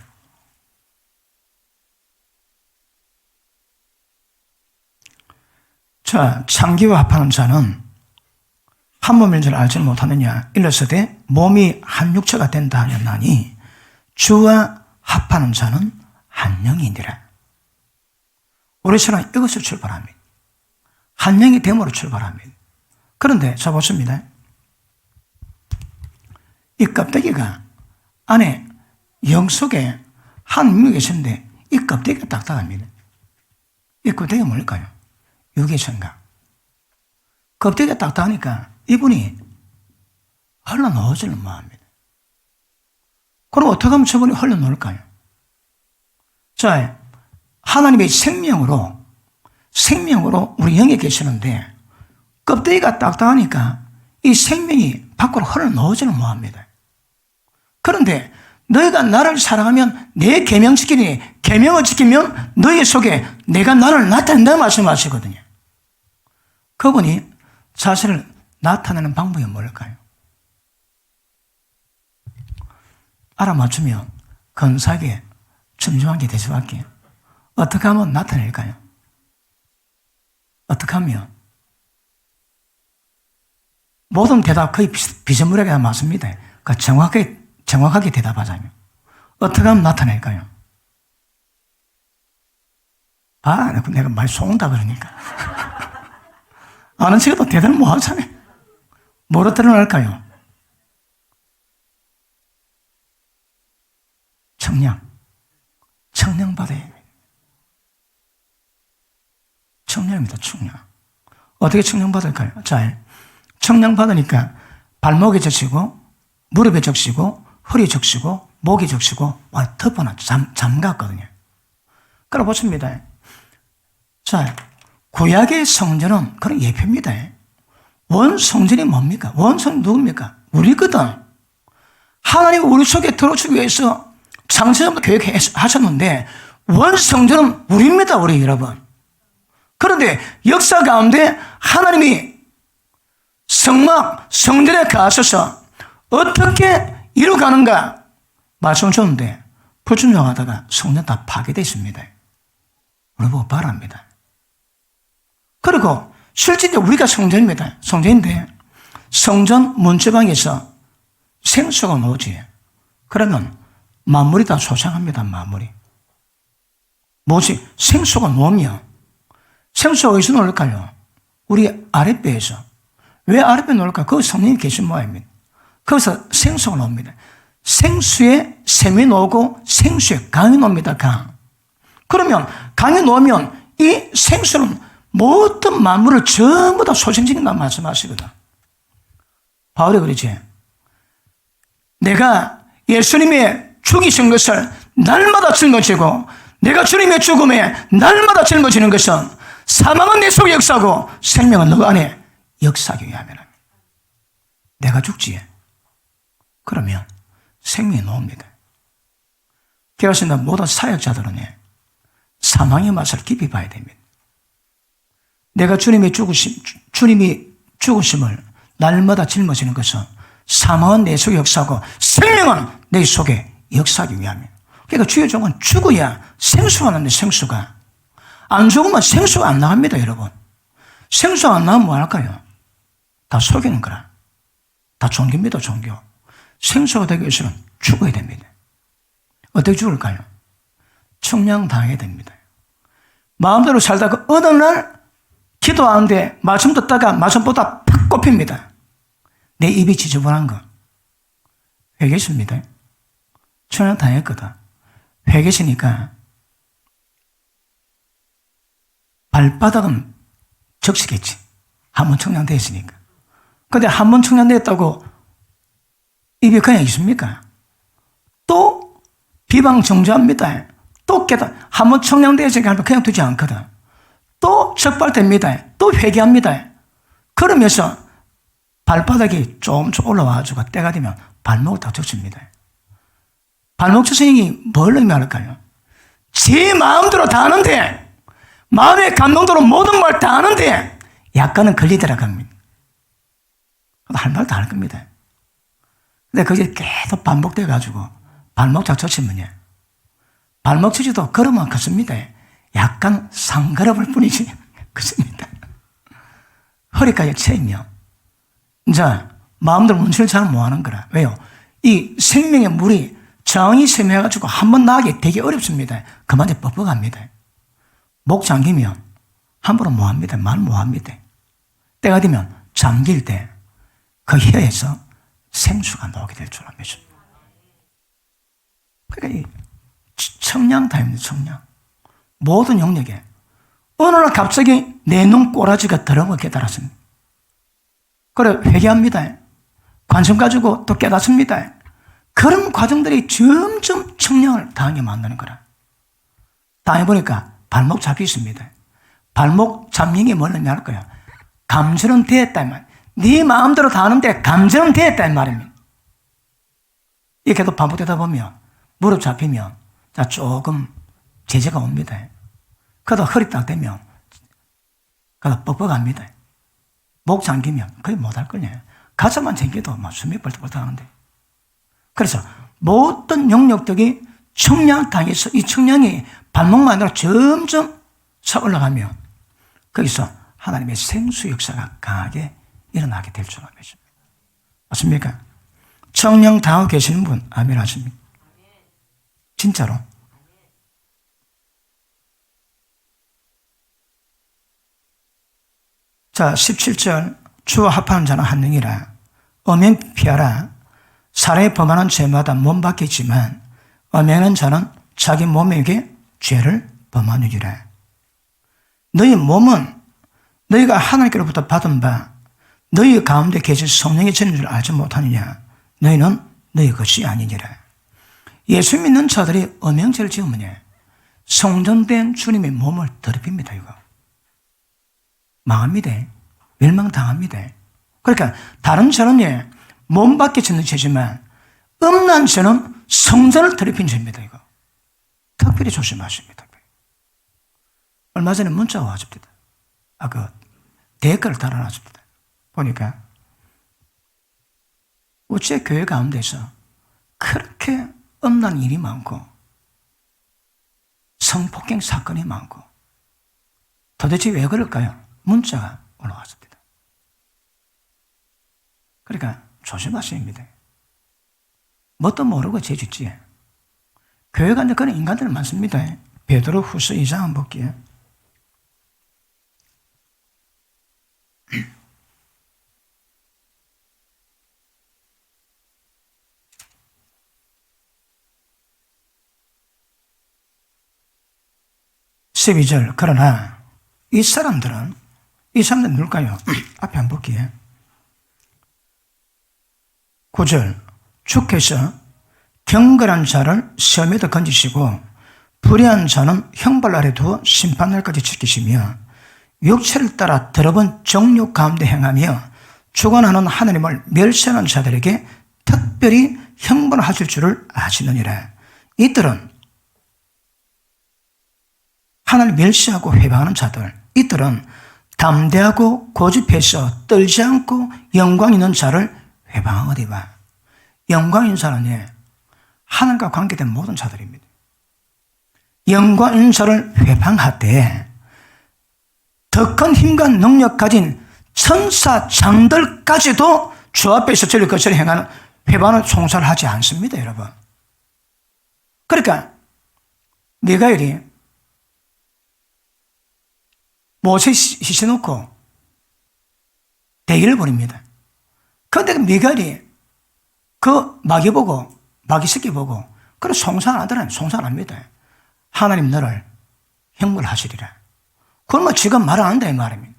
자, 창기와 합하는 자는 한 몸인 줄 알지 못하느냐. 일러서되 몸이 한 육체가 된다 하였나니 주와 합하는 자는 한 영이니라. 우리 신앙은 이것을 출발합니다. 한 영이 됨으로 출발합니다. 그런데 자 보십니다. 이 껍데기가 안에 영 속에 한 분이 계신데 이 껍데기가 딱딱합니다. 이 껍데기가 뭘까요? 유기생각. 껍데기가 딱딱하니까 이분이 흘러나오지를 못합니다. 그럼 어떻게 하면 저분이 흘러나올까요? 자, 하나님의 생명으로 우리 영에 계시는데 껍데기가 딱딱하니까 이 생명이 밖으로 흘러나오지를 못합니다. 그런데 너희가 나를 사랑하면 내 계명 지키니 계명을 지키면 너희 속에 내가 나를 나타낸다 말씀하시거든요. 그분이 자신을 나타내는 방법이 뭘까요? 알아맞추면 근사하게 춤중하게 될 수밖에. 어떻게 하면 나타낼까요? 어떻게 하면? 모든 대답 거의 비전물에게 맞습니다. 그러니까 정확하게 대답하자면 어떻게 하면 나타낼까요? 아, 내가 말 속는다 그러니까. 아는 척해도 대답을 못 하잖아요. 뭐로 드러날까요? 청량 받아야 됩니다. 청량입니다, 청량. 어떻게 청량 받을까요? 자, 청량 받으니까 발목에 적시고, 무릎에 적시고, 허리에 적시고, 목에 적시고, 덮어놔, 잠갔거든요. 그래 보십니다. 자, 구약의 성전은 그런 예표입니다. 원 성전이 뭡니까? 원성 누굽니까? 우리거든. 하나님 우리 속에 들어오기 위해서 창세전부터 계획하셨는데 원 성전은 우리입니다, 우리 여러분. 그런데 역사 가운데 하나님이 성전에 가셔서 어떻게 이루어가는가 말씀을 줬는데 불순종하다가 성전 다 파괴되어 있습니다. 우리 보고 바랍니다. 그리고 실제 우리가 성전입니다. 성전인데 성전 문지방에서 생수가 나오지. 그러면 만물이 다 소생합니다. 만물이. 뭐지? 생수가 놓으면 생수가 어디서 놓을까요? 우리 아랫배에서. 왜 아랫배에 놓을까? 거기 성령이 계신 모양입니다. 거기서 생수가 나옵니다. 생수에 샘이 나오고 생수에 강이 나옵니다. 강. 그러면 강이 나오면 이 생수는 모든 만물을 전부 다 소생시킨다는 말씀하시거든. 바울이 그러지. 내가 예수님의 죽이신 것을 날마다 짊어지고 내가 주님의 죽음에 날마다 짊어지는 것은 사망은 내 속에 역사하고 생명은 너 안에 역사하기 위함이라. 내가 죽지. 그러면 생명이 나옵니다. 그래서 모든 사역자들은 사망의 맛을 깊이 봐야 됩니다. 내가 주님이 죽으심을 날마다 짊어지는 것은 사망은 내 속에 역사하고 생명은 내 속에 역사하기 위함이에요. 그러니까 주의 종은 죽어야 생수가 나는데 생수가. 안 죽으면 생수가 안 나갑니다, 여러분. 생수가 안 나오면 뭐 할까요? 다 속이는 거라. 다 종교입니다, 종교. 생수가 되기 위해서는 죽어야 됩니다. 어떻게 죽을까요? 청량당해야 됩니다. 마음대로 살다가 어느 날 기도하는데 말씀 듣다가 말씀보다 팍 꼽힙니다. 내 입이 지저분한 거. 회개했습니다. 청량당했거든. 회개시니까 발바닥은 적시겠지. 한번 청량됐으니까. 근데 한번 청량됐다고 입이 그냥 있습니까? 또 비방 정죄합니다. 또 깨닫, 한번 청량되었으니까 그냥 두지 않거든. 또 적발됩니다. 또 회개합니다. 그러면서 발바닥이 조금씩 올라와가지고 때가 되면 발목을 다 적십니다. 발목 스승이 뭘 의미할까요? 제 마음대로 다 하는데, 마음의 감동대로 모든 말 다 하는데 약간은 걸리더라 합니다. 할 말 다 할 겁니다. 근데 그게 계속 반복돼가지고 발목 작쳐치면요, 발목 치지도 걸으면 컸습니다. 약간 상그럽을 뿐이지 그렇습니다. 허리까지 채이면 이제 마음대로 문치를 잘 못하는 거라. 왜요? 이 생명의 물이 정이 샘해가지고 한번 나가기 되게 어렵습니다. 그만 이제 뻑뻑합니다. 목 잠기면 함부로 못합니다. 말 못합니다. 때가 되면 잠길 때 그 혀에서 생수가 나오게 될 줄 압니다. 그러니까 이 청량타입니다. 청량. 모든 영역에 어느 날 갑자기 내 눈 꼬라지가 더러운 걸 깨달았습니다. 그래 회개합니다. 관심 가지고 또 깨닫습니다. 그런 과정들이 점점 청량을 당하게 만드는 거라. 당해보니까 발목 잡히 있습니다. 발목 잡는 게 뭐냐면 할 거야. 감전은 되었다 이 말. 네 마음대로 다 하는데 감전은 되었다 이 말입니다. 이렇게도 반복되다 보면 무릎 잡히면 조금 제재가 옵니다. 그러다 허리 딱 되면 그러다 뻑뻑합니다. 목 잠기면 거의 못할 거냐. 가슴만 잠겨도 막 숨이 벌떡벌떡 하는데. 그래서 모든 영역들이 청량당해서 이 청량이 발목만 아니라 점점 차 올라가면 거기서 하나님의 생수 역사가 강하게 일어나게 될 줄 압니다. 맞습니까? 청량당하고 계시는 분 아멘 하십니까? 진짜로. 자, 17절 주와 합하는 자는 한 능이라. 엄행 피하라. 사람이 범하는 죄마다 몸 박히지만 엄행하는 자는 자기 몸에게 죄를 범하느니라. 너희 몸은 너희가 하나님께로부터 받은 바 너희 가운데 계신 성령의 전인 줄 알지 못하느냐. 너희는 너희 것이 아니니라. 예수 믿는 자들이 엄행죄를 지으면 성전된 주님의 몸을 더럽힙니다. 이거 망합니다. 멸망당합니다. 그러니까 다른 죄는 몸 밖에 짓는 죄지만 음란 죄는 성전을 더럽힌 죄입니다. 이거 특별히 조심하십니다. 얼마 전에 문자가 왔습니다. 댓글을 달아놨습니다. 보니까 어째 교회 가운데서 그렇게 음란 일이 많고 성폭행 사건이 많고 도대체 왜 그럴까요? 문자가 올라왔습니다. 그러니까 조심하셔야 합니다. 뭣도 모르고 죄짓지. 교회 가는 그런 인간들 많습니다. 베드로 후서 2장 한번 볼게요. (12절) 그러나 이 사람들은 누굴까요? 앞에 한번 볼게요. 9절 주께서 경건한 자를 시험에도 건지시고 불의한 자는 형벌 아래 두어 심판날까지 지키시며 육체를 따라 더러운 정욕 가운데 행하며 주관하는 하나님을 멸시하는 자들에게 특별히 형벌하실 줄을 아시느니라. 이들은 하나님을 멸시하고 회방하는 자들, 이들은 담대하고 고집해서 떨지 않고 영광 있는 자를 회방하거니와. 영광 있는 자는 하나님과 관계된 모든 자들입니다. 영광 있는 자를 회방하되 더 큰 힘과 능력 가진 천사 장들까지도 주 앞에서 저를 것을 행하는 회방을 송사를 하지 않습니다, 여러분. 그러니까 미가엘이 모세 시켜놓고 대기를 벌입니다. 그런데 미가엘이 그 마귀 새끼 보고 그래 송사 안 하더라면 송사 안 합니다. 하나님 너를 형벌하시리라. 그건 뭐 지금 말 안 한다 이 말입니다.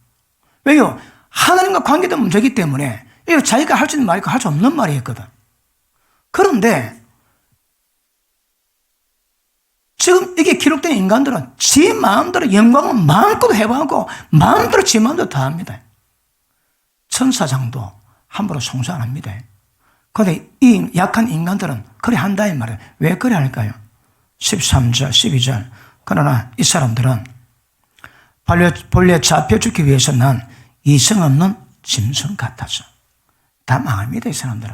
왜요? 하나님과 관계된 문제이기 때문에 이거 자기가 할 수 있는 말이고 할 수 없는 말이었거든. 그런데 지금 이게 기록된 인간들은 지 마음대로 영광을 마음껏 해보고 마음대로 지 마음대로 다 합니다. 천사장도 함부로 송사 안 합니다. 그런데 이 약한 인간들은 그래 한다 이 말이에요. 왜 그래 할까요? 13절 12절 그러나 이 사람들은 본래 잡혀 죽기 위해서 난 이성 없는 짐승 같아서 다 망합니다. 이 사람들은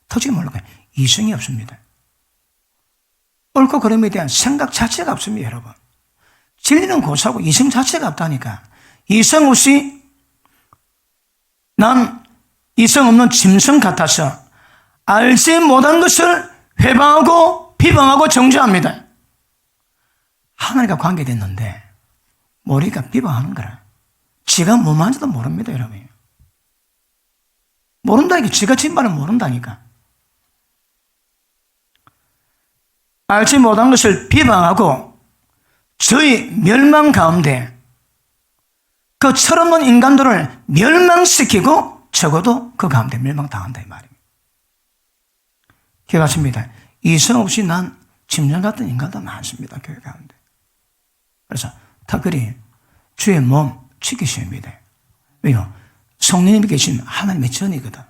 터지기 모르고 이성이 없습니다. 옳고 그름에 대한 생각 자체가 없습니다. 여러분, 진리는 고사하고 이성 자체가 없다니까. 이성 없이 난 이성 없는 짐승 같아서 알지 못한 것을 회방하고 비방하고 정죄합니다. 하나님과 관계됐는데 모르니까 비방하는 거라. 지가 뭐 만지도 모릅니다, 여러분. 모른다니까. 지가 진말을 모른다니까. 알지 못한 것을 비방하고 저희 멸망 가운데 그 철없는 인간들을 멸망시키고 적어도 그 가운데 멸망당한다 이 말입니다. 기억하십니다. 이성 없이 난 짐승 같은 인간도 많습니다. 교회 가운데. 그래서 특별히 주의 몸 지키셔야 합니다. 왜요? 성령님이 계신 하나님의 전이거든.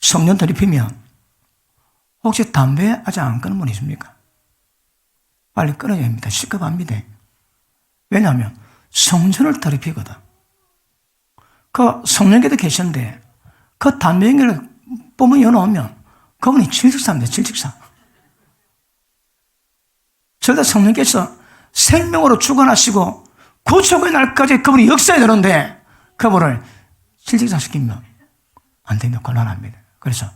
성령 드립히면 혹시 담배 아직 안 끊은 분 있습니까? 빨리 끊어야 합니다. 시급합니다. 왜냐하면 성전을 더럽히거든. 그 성령께도 계셨는데 그 담배 연기를 뿜어 열어오면 그분이 질식사입니다. 질식사. 저희가 성령께서 생명으로 주관하시고 구속의 날까지 그분이 역사에 되는데 그분을 질식사 시키면 안 됩니다. 곤란합니다. 그래서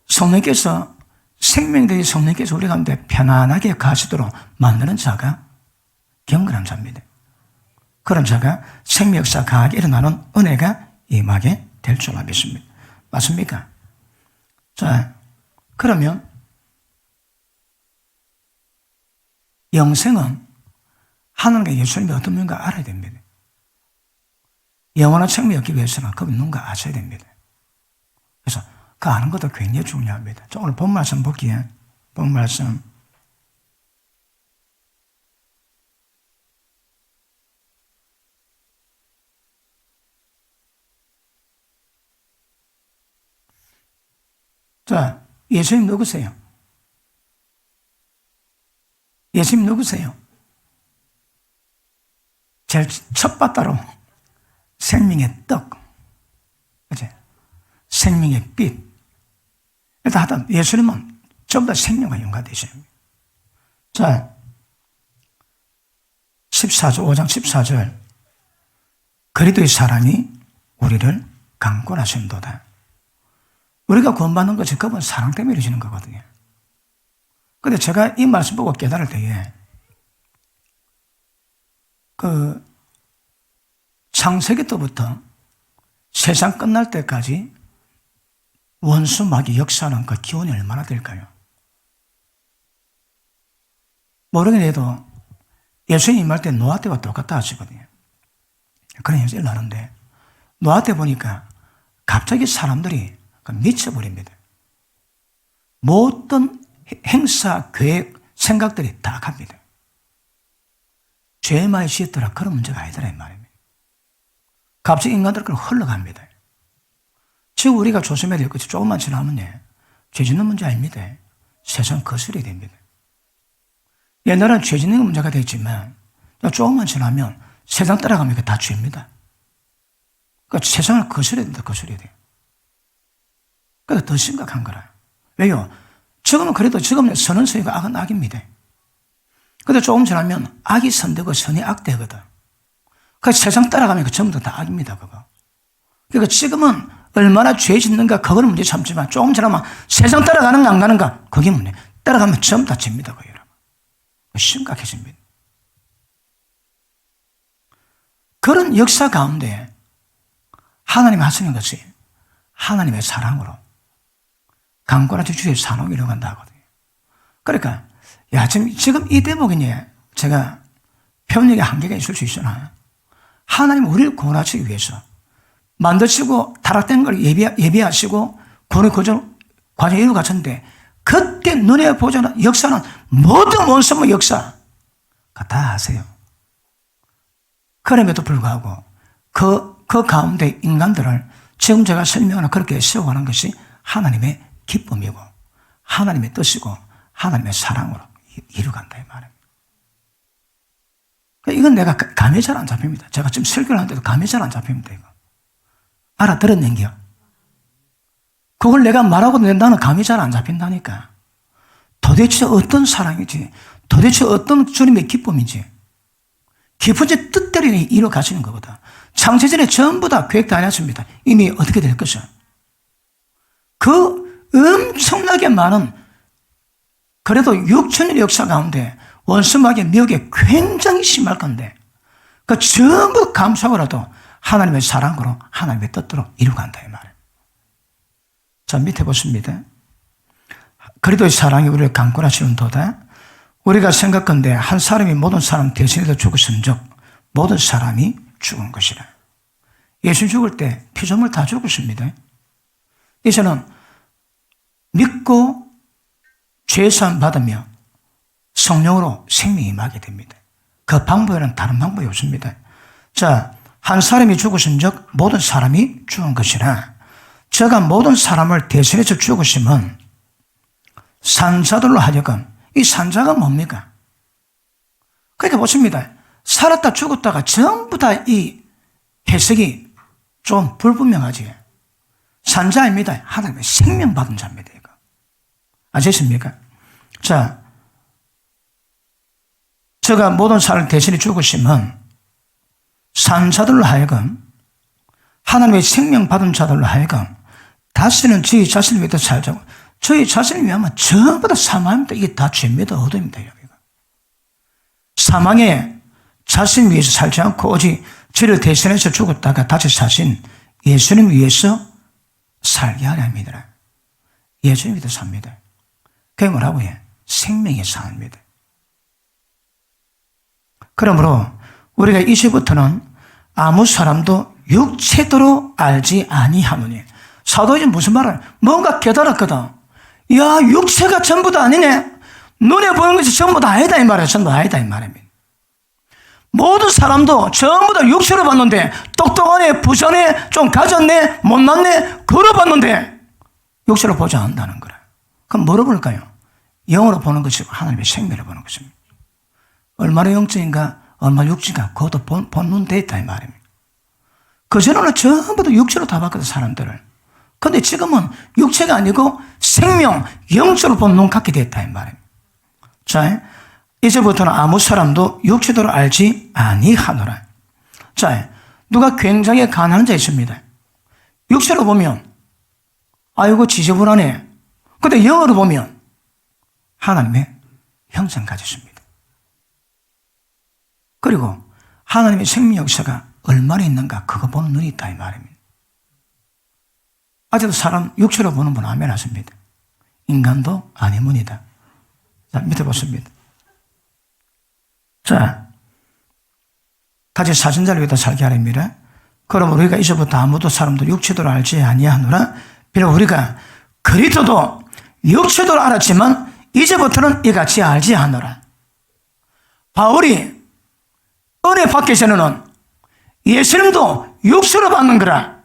성령께서 생명되신 성령께서 우리 가운데 편안하게 가시도록 만드는 자가 경건한 자입니다. 그런 자가 생명 역사 강하게 일어나는 은혜가 임하게 될 줄 믿습니다. 맞습니까? 자, 그러면 영생은 하나님과 예수님이 어떤 분인가 알아야 됩니다. 영원한 생명이 얻기 위해서는 그분 누군가 아셔야 됩니다. 그래서 그 아는 것도 굉장히 중요합니다. 자, 오늘 본 말씀 볼게요. 본 말씀. 자, 예수님 누구세요? 예수님 누구세요? 제일 첫 바다로 생명의 떡, 그치? 생명의 빛. 일단 하여튼 예수님은 전부 다 생명과 연관되셔요. 자, 14절, 5장 14절. 그리스도의 사랑이 우리를 강권하신도다. 우리가 구원받는 것이 그분 사랑 때문에 이루어지는 거거든요. 근데 제가 이 말씀 보고 깨달을 때에 창세기 때부터 세상 끝날 때까지 원수 마귀 역사는 그 기원이 얼마나 될까요? 모르긴 해도 예수님 할 때 노아 때와 똑같다 하시거든요. 그런 현상이 나는데 노아 때 보니까 갑자기 사람들이 미쳐버립니다. 모든 행사, 계획, 생각들이 다 갑니다. 죄 많이 지었더라 그런 문제가 아니더라 이 말입니다. 갑자기 인간들 그걸 흘러갑니다. 지금 우리가 조심해야 될 것이 조금만 지나면요 죄 짓는 문제 아닙니다. 세상 거슬이 됩니다. 옛날에는 죄 짓는 게 문제가 됐지만 조금만 지나면 세상 따라가면 다 죄입니다. 그러니까 세상을 거슬려야 된다, 거슬려야 돼요. 그러니까 더 심각한 거라. 왜요? 지금은 그래도 지금은 선은 선이고 악은 악입니다. 근데 조금 지나면 악이 선되고 선이 악되거든. 그 세상 따라가면 그 전부 다 악입니다, 그거. 그러니까 지금은 얼마나 죄 짓는가, 그거는 문제 삼지만 조금 지나면 세상 따라가는가 안 가는가, 그게 문제. 따라가면 전부 다 죄입니다, 그거 여러분. 심각해집니다. 그런 역사 가운데 하나님이 하시는 것이 하나님의 사랑으로 강권한 주의 산옥이 이루어간다 하거든요. 그러니까, 지금 이 대목이니 제가 표현력의 한계가 있을 수 있으나 하나님 우리를 구원하시기 위해서 만드시고 타락된 걸 예비하시고 구원의 과정에 이루어갔는데 그때 눈에 보자는 역사는 모든 원수의 역사가 다 하세요. 그럼에도 불구하고 그 가운데 인간들을 지금 제가 설명하는 그렇게 세워가는 것이 하나님의 기쁨이고 하나님의 뜻이고 하나님의 사랑으로 이루어간다 이 말입니다. 이건 내가 감이 잘 안 잡힙니다. 제가 지금 설교를 하는데도 감이 잘 안 잡힙니다. 이거 알아들었는겨? 그걸 내가 말하고 낸다는 감이 잘 안 잡힌다니까. 도대체 어떤 사랑이지, 도대체 어떤 주님의 기쁨인지, 깊은 뜻대로 이루어가시는 것보다 창세전에 전부 다 계획 다 해놨습니다. 이미 어떻게 될 것을. 그 엄청나게 많은 그래도 6천년의 역사 가운데 원수마귀의 미혹이 굉장히 심할 건데 그 전부 감사하고라도 하나님의 사랑으로 하나님의 뜻대로 이루어간다 이 말이에요. 자, 밑에 보십니다. 그리도의 사랑이 우리를 강권하시는도다. 우리가 생각건대 한 사람이 모든 사람 대신해서 죽었은즉 모든 사람이 죽은 것이라. 예수 죽을 때 피조물 다 죽었습니다. 이제는 믿고 죄사함 받으며 성령으로 생명이 임하게 됩니다. 그 방법에는 다른 방법이 없습니다. 자, 한 사람이 죽으신즉 모든 사람이 죽은 것이라. 저가 모든 사람을 대신해서 죽으심은 산자들로 하여금, 이 산자가 뭡니까? 그러니까 보십니다. 살았다 죽었다가 전부 다 이 해석이 좀 불분명하지. 산자입니다. 하나님의 생명 받은 자입니다. 이거 아시겠습니까? 자, 저가 모든 사람을 대신해 죽으심은 산자들로 하여금 하나님의 생명 받은 자들로 하여금 다시는 저희 자신을 위해 살자고. 저희 자신을 위하면 전부 다 사망입니다. 이게 다 죄입니다. 어둠입니다. 여기가. 사망에 자신을 위해서 살지 않고 오직 저를 대신해서 죽었다가 다시 사신 예수님 위해서 살게 하려 합니다. 예수님 위해서 삽니다. 그게 뭐라고 해? 생명의 삶입니다. 그러므로 우리가 이제부터는 아무 사람도 육체대로 알지 아니하노니. 사도행전 무슨 말을? 뭔가 깨달았거든. 야, 육체가 전부 다 아니네. 눈에 보이는 것이 전부 다 아니다 이 말이야. 전부 다 아니다 이 말입니다. 모든 사람도 전부 다 육체로 봤는데 똑똑하네, 부자네, 좀 가졌네, 못났네, 걸어봤는데 육체로 보지 않는다는 거라. 그럼 뭐로 볼까요? 영으로 보는 것이고 하나님의 생명을 보는 것입니다. 얼마나 영적인가, 얼마나 육체인가, 그것도 본눈 돼 있다 이 말입니다. 그전에는 전부 다 육체로 다 봤거든 사람들을. 근데 지금은 육체가 아니고 생명, 영적으로 본 눈 갖게 됐다 이 말입니다. 자, 이제부터는 아무 사람도 육체대로 알지 아니하노라. 자, 누가 굉장히 가난한 자 있습니다. 육체로 보면 아이고 지저분하네. 근데 영어로 보면 하나님의 형상 가졌습니다. 그리고 하나님의 생명 역사가 얼마나 있는가 그거 보는 눈이 있다 이 말입니다. 아직도 사람 육체로 보는 분 아멘 하십니다. 인간도 아니문이다. 자, 밑에 보십니다. 자, 같이 사진자를 위해 살게 하렵니다. 그럼 우리가 이제부터 아무도 사람도 육체도를 알지 아니하노라. 비록 우리가 그리스도도 육체도를 알았지만 이제부터는 이같이 알지 않노라. 바울이 은혜 받기 전에는 예수님도 육체로 받는 거라.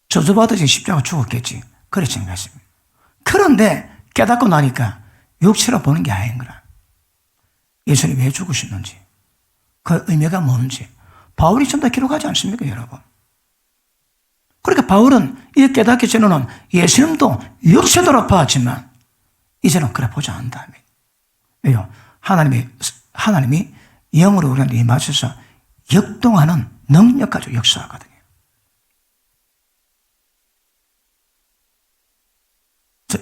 저주받으시 십자가 죽었겠지. 그렇게 생각했습니다. 그런데 깨닫고 나니까 육체로 보는 게 아닌 거라. 예수님이 왜 죽으셨는지, 그 의미가 뭔지 바울이 전부 다 기록하지 않습니까, 여러분? 그러니까 바울은 이 깨닫기 전에는 예수님도 육체도로 봤지만 이제는 그래 보지 않는다. 왜요? 하나님이 영으로 우리한테 임하셔서 역동하는 능력 가지고 역사하거든요.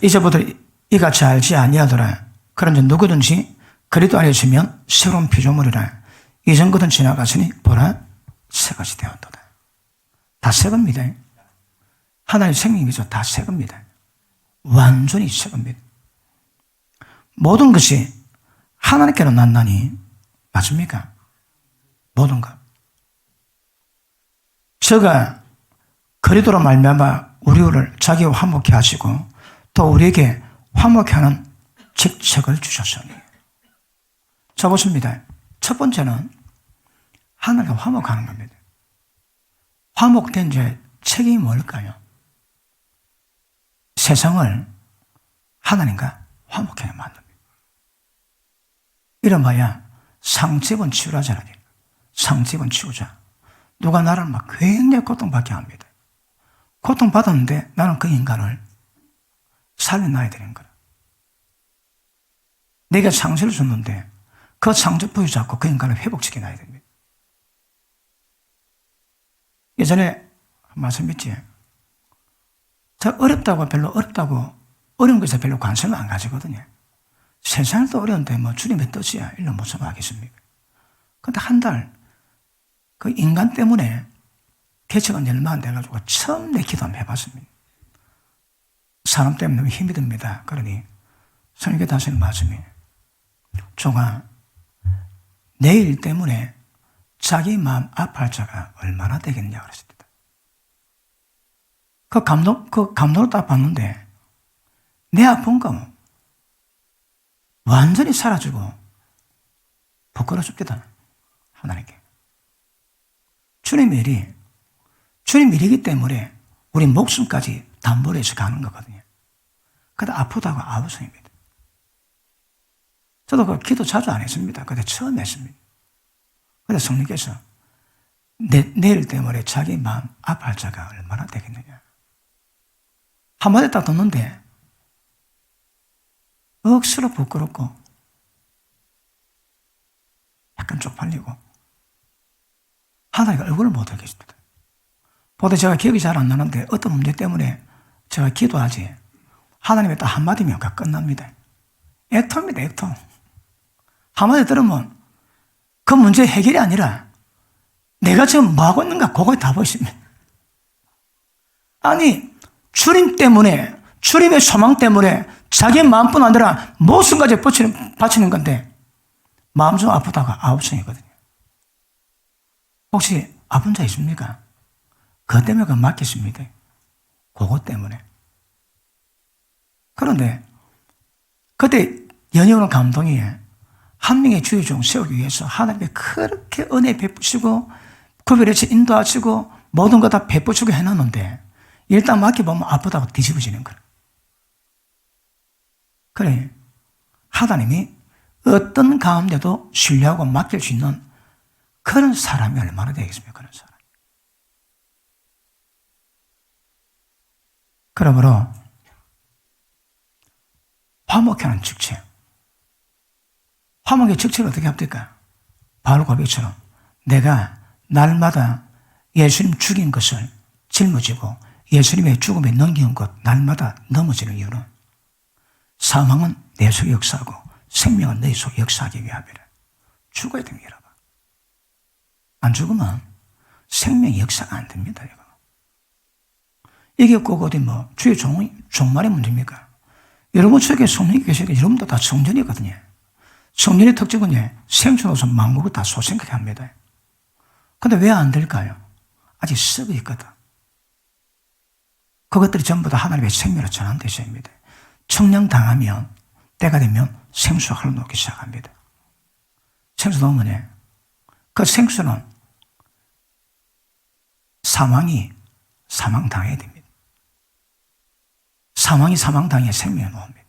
이제부터 이같이 알지 아니하더라. 그런지 누구든지 그리스도 안에 있으면 새로운 피조물이라. 이전 것은 지나갔으니 보라 새것이 되었도다. 다 새 겁니다. 하나님의 생명이죠. 다 새 겁니다. 완전히 새 겁니다. 모든 것이 하나님께로 났나니 맞습니까? 모든 것. 저가 그리스도로 말미암아 우리를 자기와 화목케 하시고 또 우리에게 화목케 하는 직책을 주셨으니. 자, 보십니다. 첫 번째는 하나님과 화목하는 겁니다. 화목된 자의 책임이 뭘까요? 세상을 하나님과 화목하게 만듭니다. 이름하여 상집은 치유라잖아요. 상집은 치유자. 누가 나를 막 굉장히 고통받게 합니다. 고통받았는데 나는 그 인간을 살려놔야 되는 거라. 내가 상처를 줬는데 그 상처 부여잡고 그 인간을 회복시켜놔야 됩니다. 예전에 말씀했지. 저 어렵다고 어려운 것에 별로 관심을 안 가지거든요. 세상도 어려운데 뭐 주님의 뜻이야. 일로 못 참아하겠습니까? 근데 한 달, 그 인간 때문에 개척가 얼마 안 돼가지고 처음 내 기도 한번 해봤습니다. 사람 때문에 너무 힘이 듭니다. 그러니 성령께 다시는 말씀이 종아, 내 일 때문에 자기 마음 아파할 자가 얼마나 되겠냐 그랬습니다. 그 감동을 딱 봤는데 내 아픈 거 완전히 사라지고 부끄러워 죽겠다. 하나님께. 주님의 일이기 때문에 우리 목숨까지 담보로 해서 가는 거거든요. 근데 아프다고 아우성입니다. 저도 그 기도 자주 안 했습니다. 그때 처음 했습니다. 근데 성령께서 내일 때문에 자기 마음 아파할 자가 얼마나 되겠느냐. 한마디 딱 듣는데 억수로 부끄럽고 약간 쪽팔리고 하나님의 얼굴을 못 알겠습니다. 보다 제가 기억이 잘 안 나는데 어떤 문제 때문에 제가 기도하지 하나님의 딱 한마디면 끝납니다. 액토입니다. 액토. 한마디 들으면 그 문제 해결이 아니라 내가 지금 뭐하고 있는가 그거에 다 보이십니다. 아니 주님 때문에 주님의 소망 때문에 자기 마음뿐 아니라 모순까지 바치는 건데 마음 좀 아프다가 아우성이거든요. 혹시 아픈 자 있습니까? 그것 때문에 그거 맡겼습니다. 그것 때문에. 그런데 그때 연이오는 감동이 한 명의 주의종 세우기 위해서 하나님께 그렇게 은혜 베푸시고 구별해서 인도하시고 모든 거 다 베푸시고 해놨는데 일단 맡겨보면 아프다고 뒤집어지는 거예요. 그래, 하나님이 어떤 가운데도 신뢰하고 맡길 수 있는 그런 사람이 얼마나 되겠습니까? 그런 사람. 그러므로 화목하는 직책. 화목의 직책을 어떻게 합니까? 바울 고백처럼 내가 날마다 예수님 죽인 것을 짊어지고 예수님의 죽음에 넘기는 것 날마다 넘어지는 이유는 사망은 내 속에 역사하고 생명은 너희 속에 역사하기 위함이라. 죽어야 됩니다, 여러분. 안 죽으면 생명이 역사가 안 됩니다, 이거. 이게 꼭 어디 주의 종말의 문제입니까? 여러분 속에 성령이 계시니까 여러분도 다 성전이거든요. 성전의 특징은 생수로서 만국을 다 소생하게 합니다. 근데 왜 안 될까요? 아직 썩어 있거든. 그것들이 전부 다 하나님의 생명으로 전환되어 있습니다. 청량당하면, 때가 되면 생수가 흘러놓기 시작합니다. 생수 넣으면 그 생수는 사망이 사망당해야 됩니다. 사망이 사망당해 생명을 놓습니다.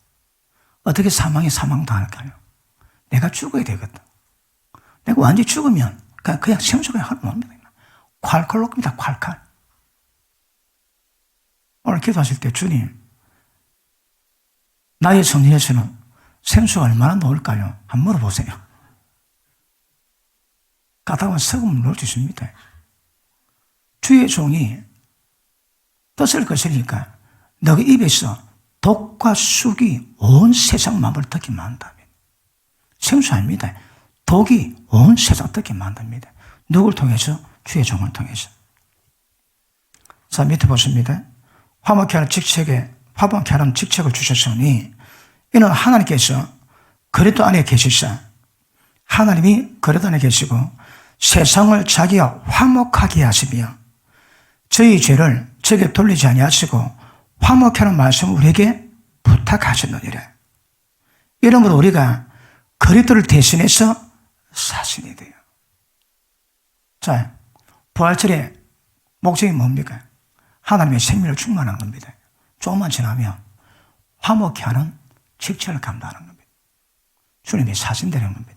어떻게 사망이 사망당할까요? 내가 죽어야 되거든. 내가 완전히 죽으면 그냥 생수가 흘러놓습니다. 콸콸 놓습니다. 콸콸. 오늘 기도하실 때 주님, 나의 성전에서는 생수가 얼마나 놓을까요? 한번 물어보세요. 가다가 썩으면 놓을 수 있습니다. 주의 종이 뜻을 거스르니까 너희 입에서 독과 쑥이 온 세상 만물을 듣게 만든다면 생수 아닙니다. 독이 온 세상 듣게 만듭니다. 누굴 통해서? 주의 종을 통해서. 자, 밑에 보십니다. 화목케 하는 직책을 주셨으니 이는 하나님께서 그리스도 안에 계시사 하나님이 그리스도 안에 계시고 세상을 자기와 화목하게 하시며 저희 죄를 저에게 돌리지 아니하시고 화목케 하는 말씀을 우리에게 부탁하셨느니라. 이러므로 우리가 그리스도를 대신해서 사신이 돼요. 자, 부활절의 목적이 뭡니까? 하나님의 생명을 충만하는 겁니다. 조금만 지나면 화목케 하는 직책을 감당하는 겁니다. 주님의 사신되는 겁니다.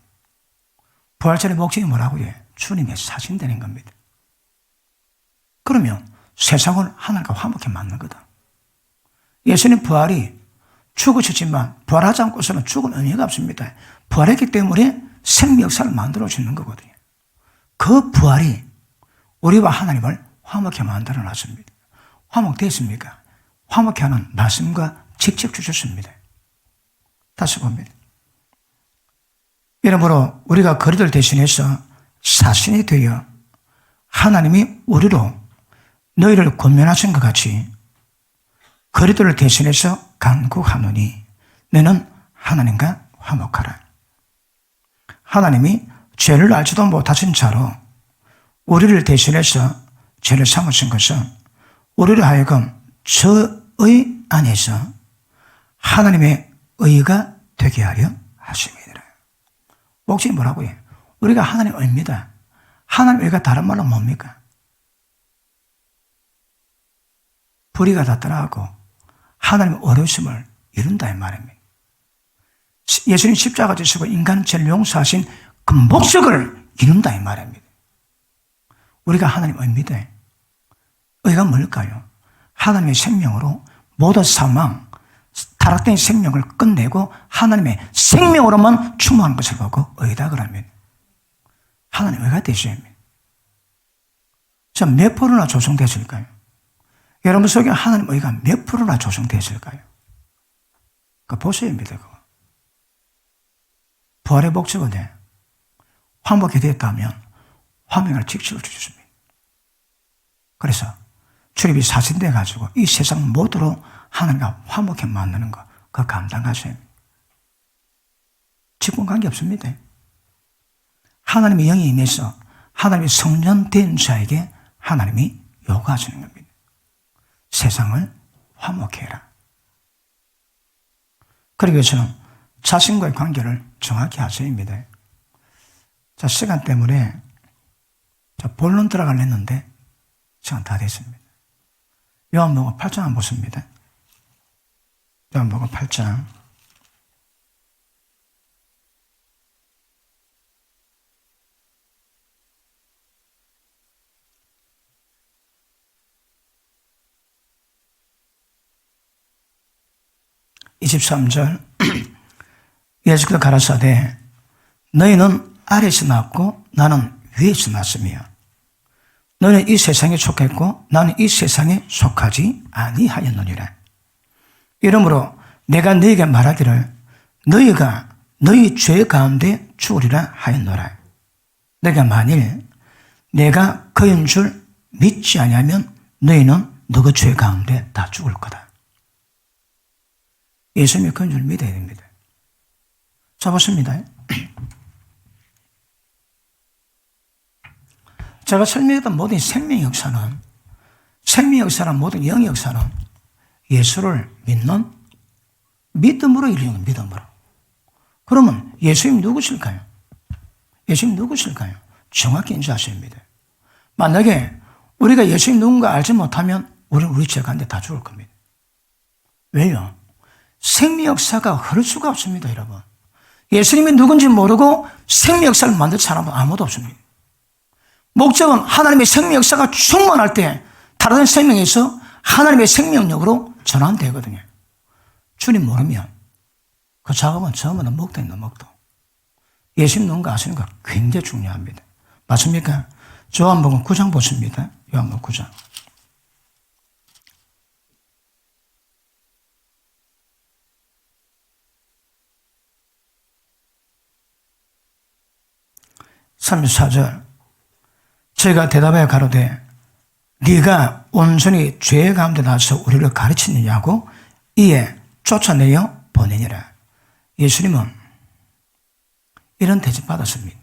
부활절의 목적이 뭐라고요? 주님의 사신되는 겁니다. 그러면 세상을 하나님과 화목케 만든 거다. 예수님 부활이 죽으셨지만 부활하지 않고서는 죽은 의미가 없습니다. 부활했기 때문에 생명 역사를 만들어주는 거거든요. 그 부활이 우리와 하나님을 화목케 만들어 놨습니다. 화목되었습니까? 화목케 하는 말씀과 직책 주셨습니다. 다시 봅니다. 이러므로 우리가 그리스도를 대신해서 사신이 되어 하나님이 우리로 너희를 권면하신 것 같이 그리스도를 대신해서 간구하노니 너는 하나님과 화목하라. 하나님이 죄를 알지도 못하신 자로 우리를 대신해서 죄를 삼으신 것은 우리를 하여금 저의 안에서 하나님의 의가 되게 하려 하심이니라. 목적이 뭐라고요? 우리가 하나님의 의입니다. 하나님의 의가 다른 말로 뭡니까? 불의가 다 떠나고 하나님의 어려움을 이룬다 이 말입니다. 예수님 십자가 지시고 인간 죄를 용서하신 그 목적을 이룬다 이 말입니다. 우리가 하나님의 의입니다. 의가 뭘까요? 하나님의 생명으로 모든 사망, 타락된 생명을 끝내고 하나님의 생명으로만 충만한 것을 보고 의다 그러면 하나님의 의가 되셔야 합니다. 자, 몇 프로나 조성됐을까요? 여러분 속에 하나님의 의가 몇 프로나 조성됐을까요? 그거 보셔야 합니다. 그거. 부활의 목적은 화목이 되었다면 화목할 직책을 주셨습니다. 그래서 주님이 사신돼 가지고 이 세상 모두로 하나님과 화목해 만드는 거 그거 감당하셔야 합니다. 직분 관계 없습니다. 하나님의 영이 임해서 하나님의 성전된 자에게 하나님이 요구하시는 겁니다. 세상을 화목해 해라. 그러기 위해서는 자신과의 관계를 정확히 하셔야 합니다. 자, 시간 때문에 본론 들어가려 했는데 시간 다 됐습니다. 요한복음 8장 한번 보십니다. 요한복음 8장. (23절) 예수께서 가라사대 너희는 아래에서 났고 나는 위에서 났으며 너는 이 세상에 속했고 나는 이 세상에 속하지 아니하였느니라. 이러므로 내가 너희에게 말하기를 너희가 너희 죄 가운데 죽으리라 하였노라. 내가 만일 내가 그인 줄 믿지 아니하면 너희는 너희 죄 가운데 다 죽을 거다. 예수님이 그인 줄 믿어야 됩니다. 자, 보십니다. 제가 설명했던 모든 생명의 역사는, 생명의 역사는, 모든 영의 역사는 예수를 믿는 믿음으로 이루는 믿음으로. 그러면 예수님 누구실까요? 예수님 누구실까요? 정확히 인지하셔야 합니다. 만약에 우리가 예수님 누군가 알지 못하면 우리는 우리 죄 가운데 다 죽을 겁니다. 왜요? 생명 역사가 흐를 수가 없습니다, 여러분. 예수님이 누군지 모르고 생명 역사를 만들 사람은 아무도 없습니다. 목적은 하나님의 생명 역사가 충만할 때 다른 생명에서 하나님의 생명력으로 전환되거든요. 주님 모르면 그 작업은 전부 다 목도입니다, 목도. 예수님 누군가 아시는 거 굉장히 중요합니다. 맞습니까? 요한복음 9장 보십니다. 요한복음 9장. (34절) 제가 대답하여 가로되 네가 온전히 죄 가운데 나서 우리를 가르치느냐고 이에 쫓아내어 보내니라. 예수님은 이런 대접 받았습니다.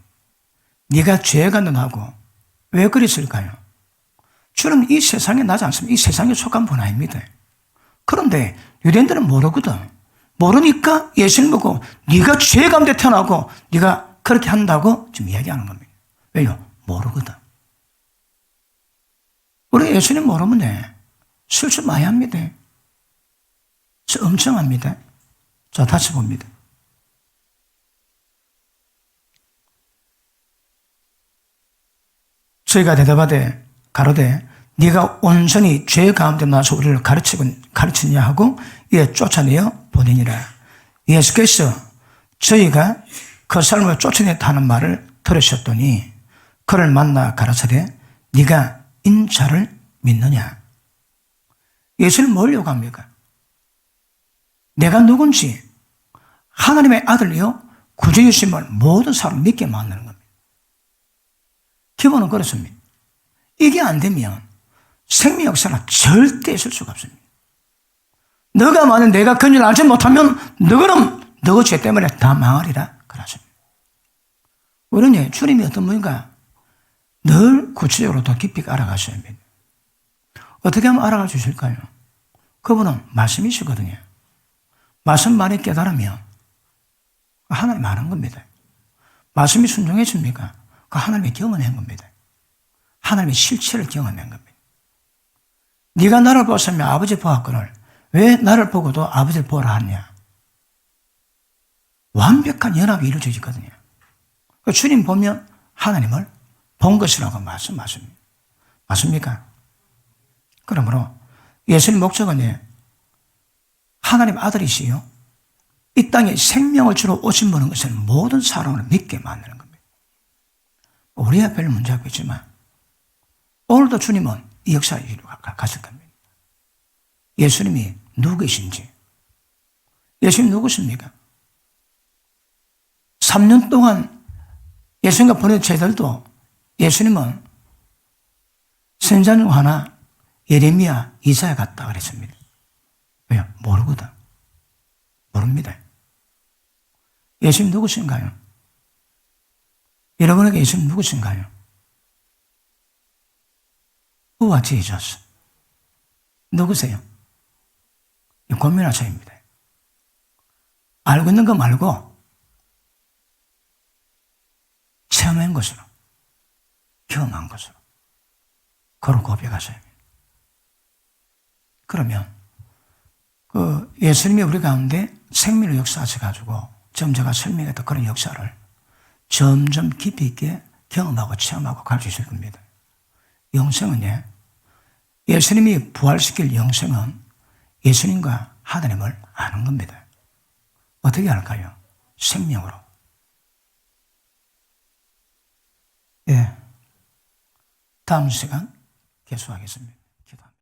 네가 죄 가운데 나고 왜 그랬을까요? 주는 이 세상에 나지 않습니다. 이 세상에 속한 분 아닙니다. 그런데 유대인들은 모르거든. 모르니까 예수님 보고 네가 죄 가운데 태어나고 네가 그렇게 한다고 지금 이야기하는 겁니다. 왜요? 모르거든. 우리 예수님 모르면 실수 많이 합니다. 엄청 합니다. 자, 다시 봅니다. 저희가 대답하되 가로되 네가 온전히 죄 가운데 나서 우리를 가르치냐 하고 이에 쫓아내어 보내니라. 예수께서 저희가 그 사람을 쫓아냈다 하는 말을 들으셨더니 그를 만나 가라사대 네가 인자를 믿느냐. 예수를 뭘 요구합니까? 내가 누군지 하나님의 아들이요 구주이심을 모든 사람 믿게 만드는 겁니다. 기본은 그렇습니다. 이게 안 되면 생명 역사는 절대 있을 수가 없습니다. 너가 만약 내가 그걸 알지 못하면 너는 너 죄 때문에 다 망하리라 그러십니다. 우리는 주님이 어떤 분인가 늘 구체적으로 더 깊이 알아가셔야 합니다. 어떻게 하면 알아가 주실까요? 그분은 말씀이시거든요. 말씀 많이 깨달으면 하나님 아는 겁니다. 말씀이 순종해집니까? 그 하나님의 경험한 겁니다. 하나님의 실체를 경험한 겁니다. 네가 나를 보았으면 아버지 보았거늘 왜 나를 보고도 아버지를 보라 하냐? 완벽한 연합이 이루어지거든요. 주님 보면 하나님을 본 것이라고 말씀하십니다. 맞습니까? 그러므로 예수님 목적은 하나님 아들이시요 이 땅에 생명을 주러 오신 분인 것을 모든 사람을 믿게 만드는 겁니다. 우리야 별 문제 없겠지만 오늘도 주님은 이 역사에 갔을 겁니다. 예수님이 누구이신지. 예수님 누구십니까? 3년 동안 예수님과 보낸 제자들도 예수님은 선지자 중 하나 예레미야, 이사야 같다 그랬습니다. 왜요? 모르거든. 모릅니다. 예수님 누구신가요? 여러분에게 예수님 누구신가요? Who are Jesus? 누구세요? 고민하셔야입니다. 알고 있는 거 말고 체험한 것으로, 경험한 것으로 그런 고백하셔야 합니다. 그러면 예수님이 우리 가운데 생명을 역사하셔가지고 지금 제가 설명했던 그런 역사를 점점 깊이 있게 경험하고 체험하고 갈 수 있을 겁니다. 영생은 예수님이 부활시킬 영생은 예수님과 하나님을 아는 겁니다. 어떻게 알까요? 생명으로. 다음 시간 계속하겠습니다.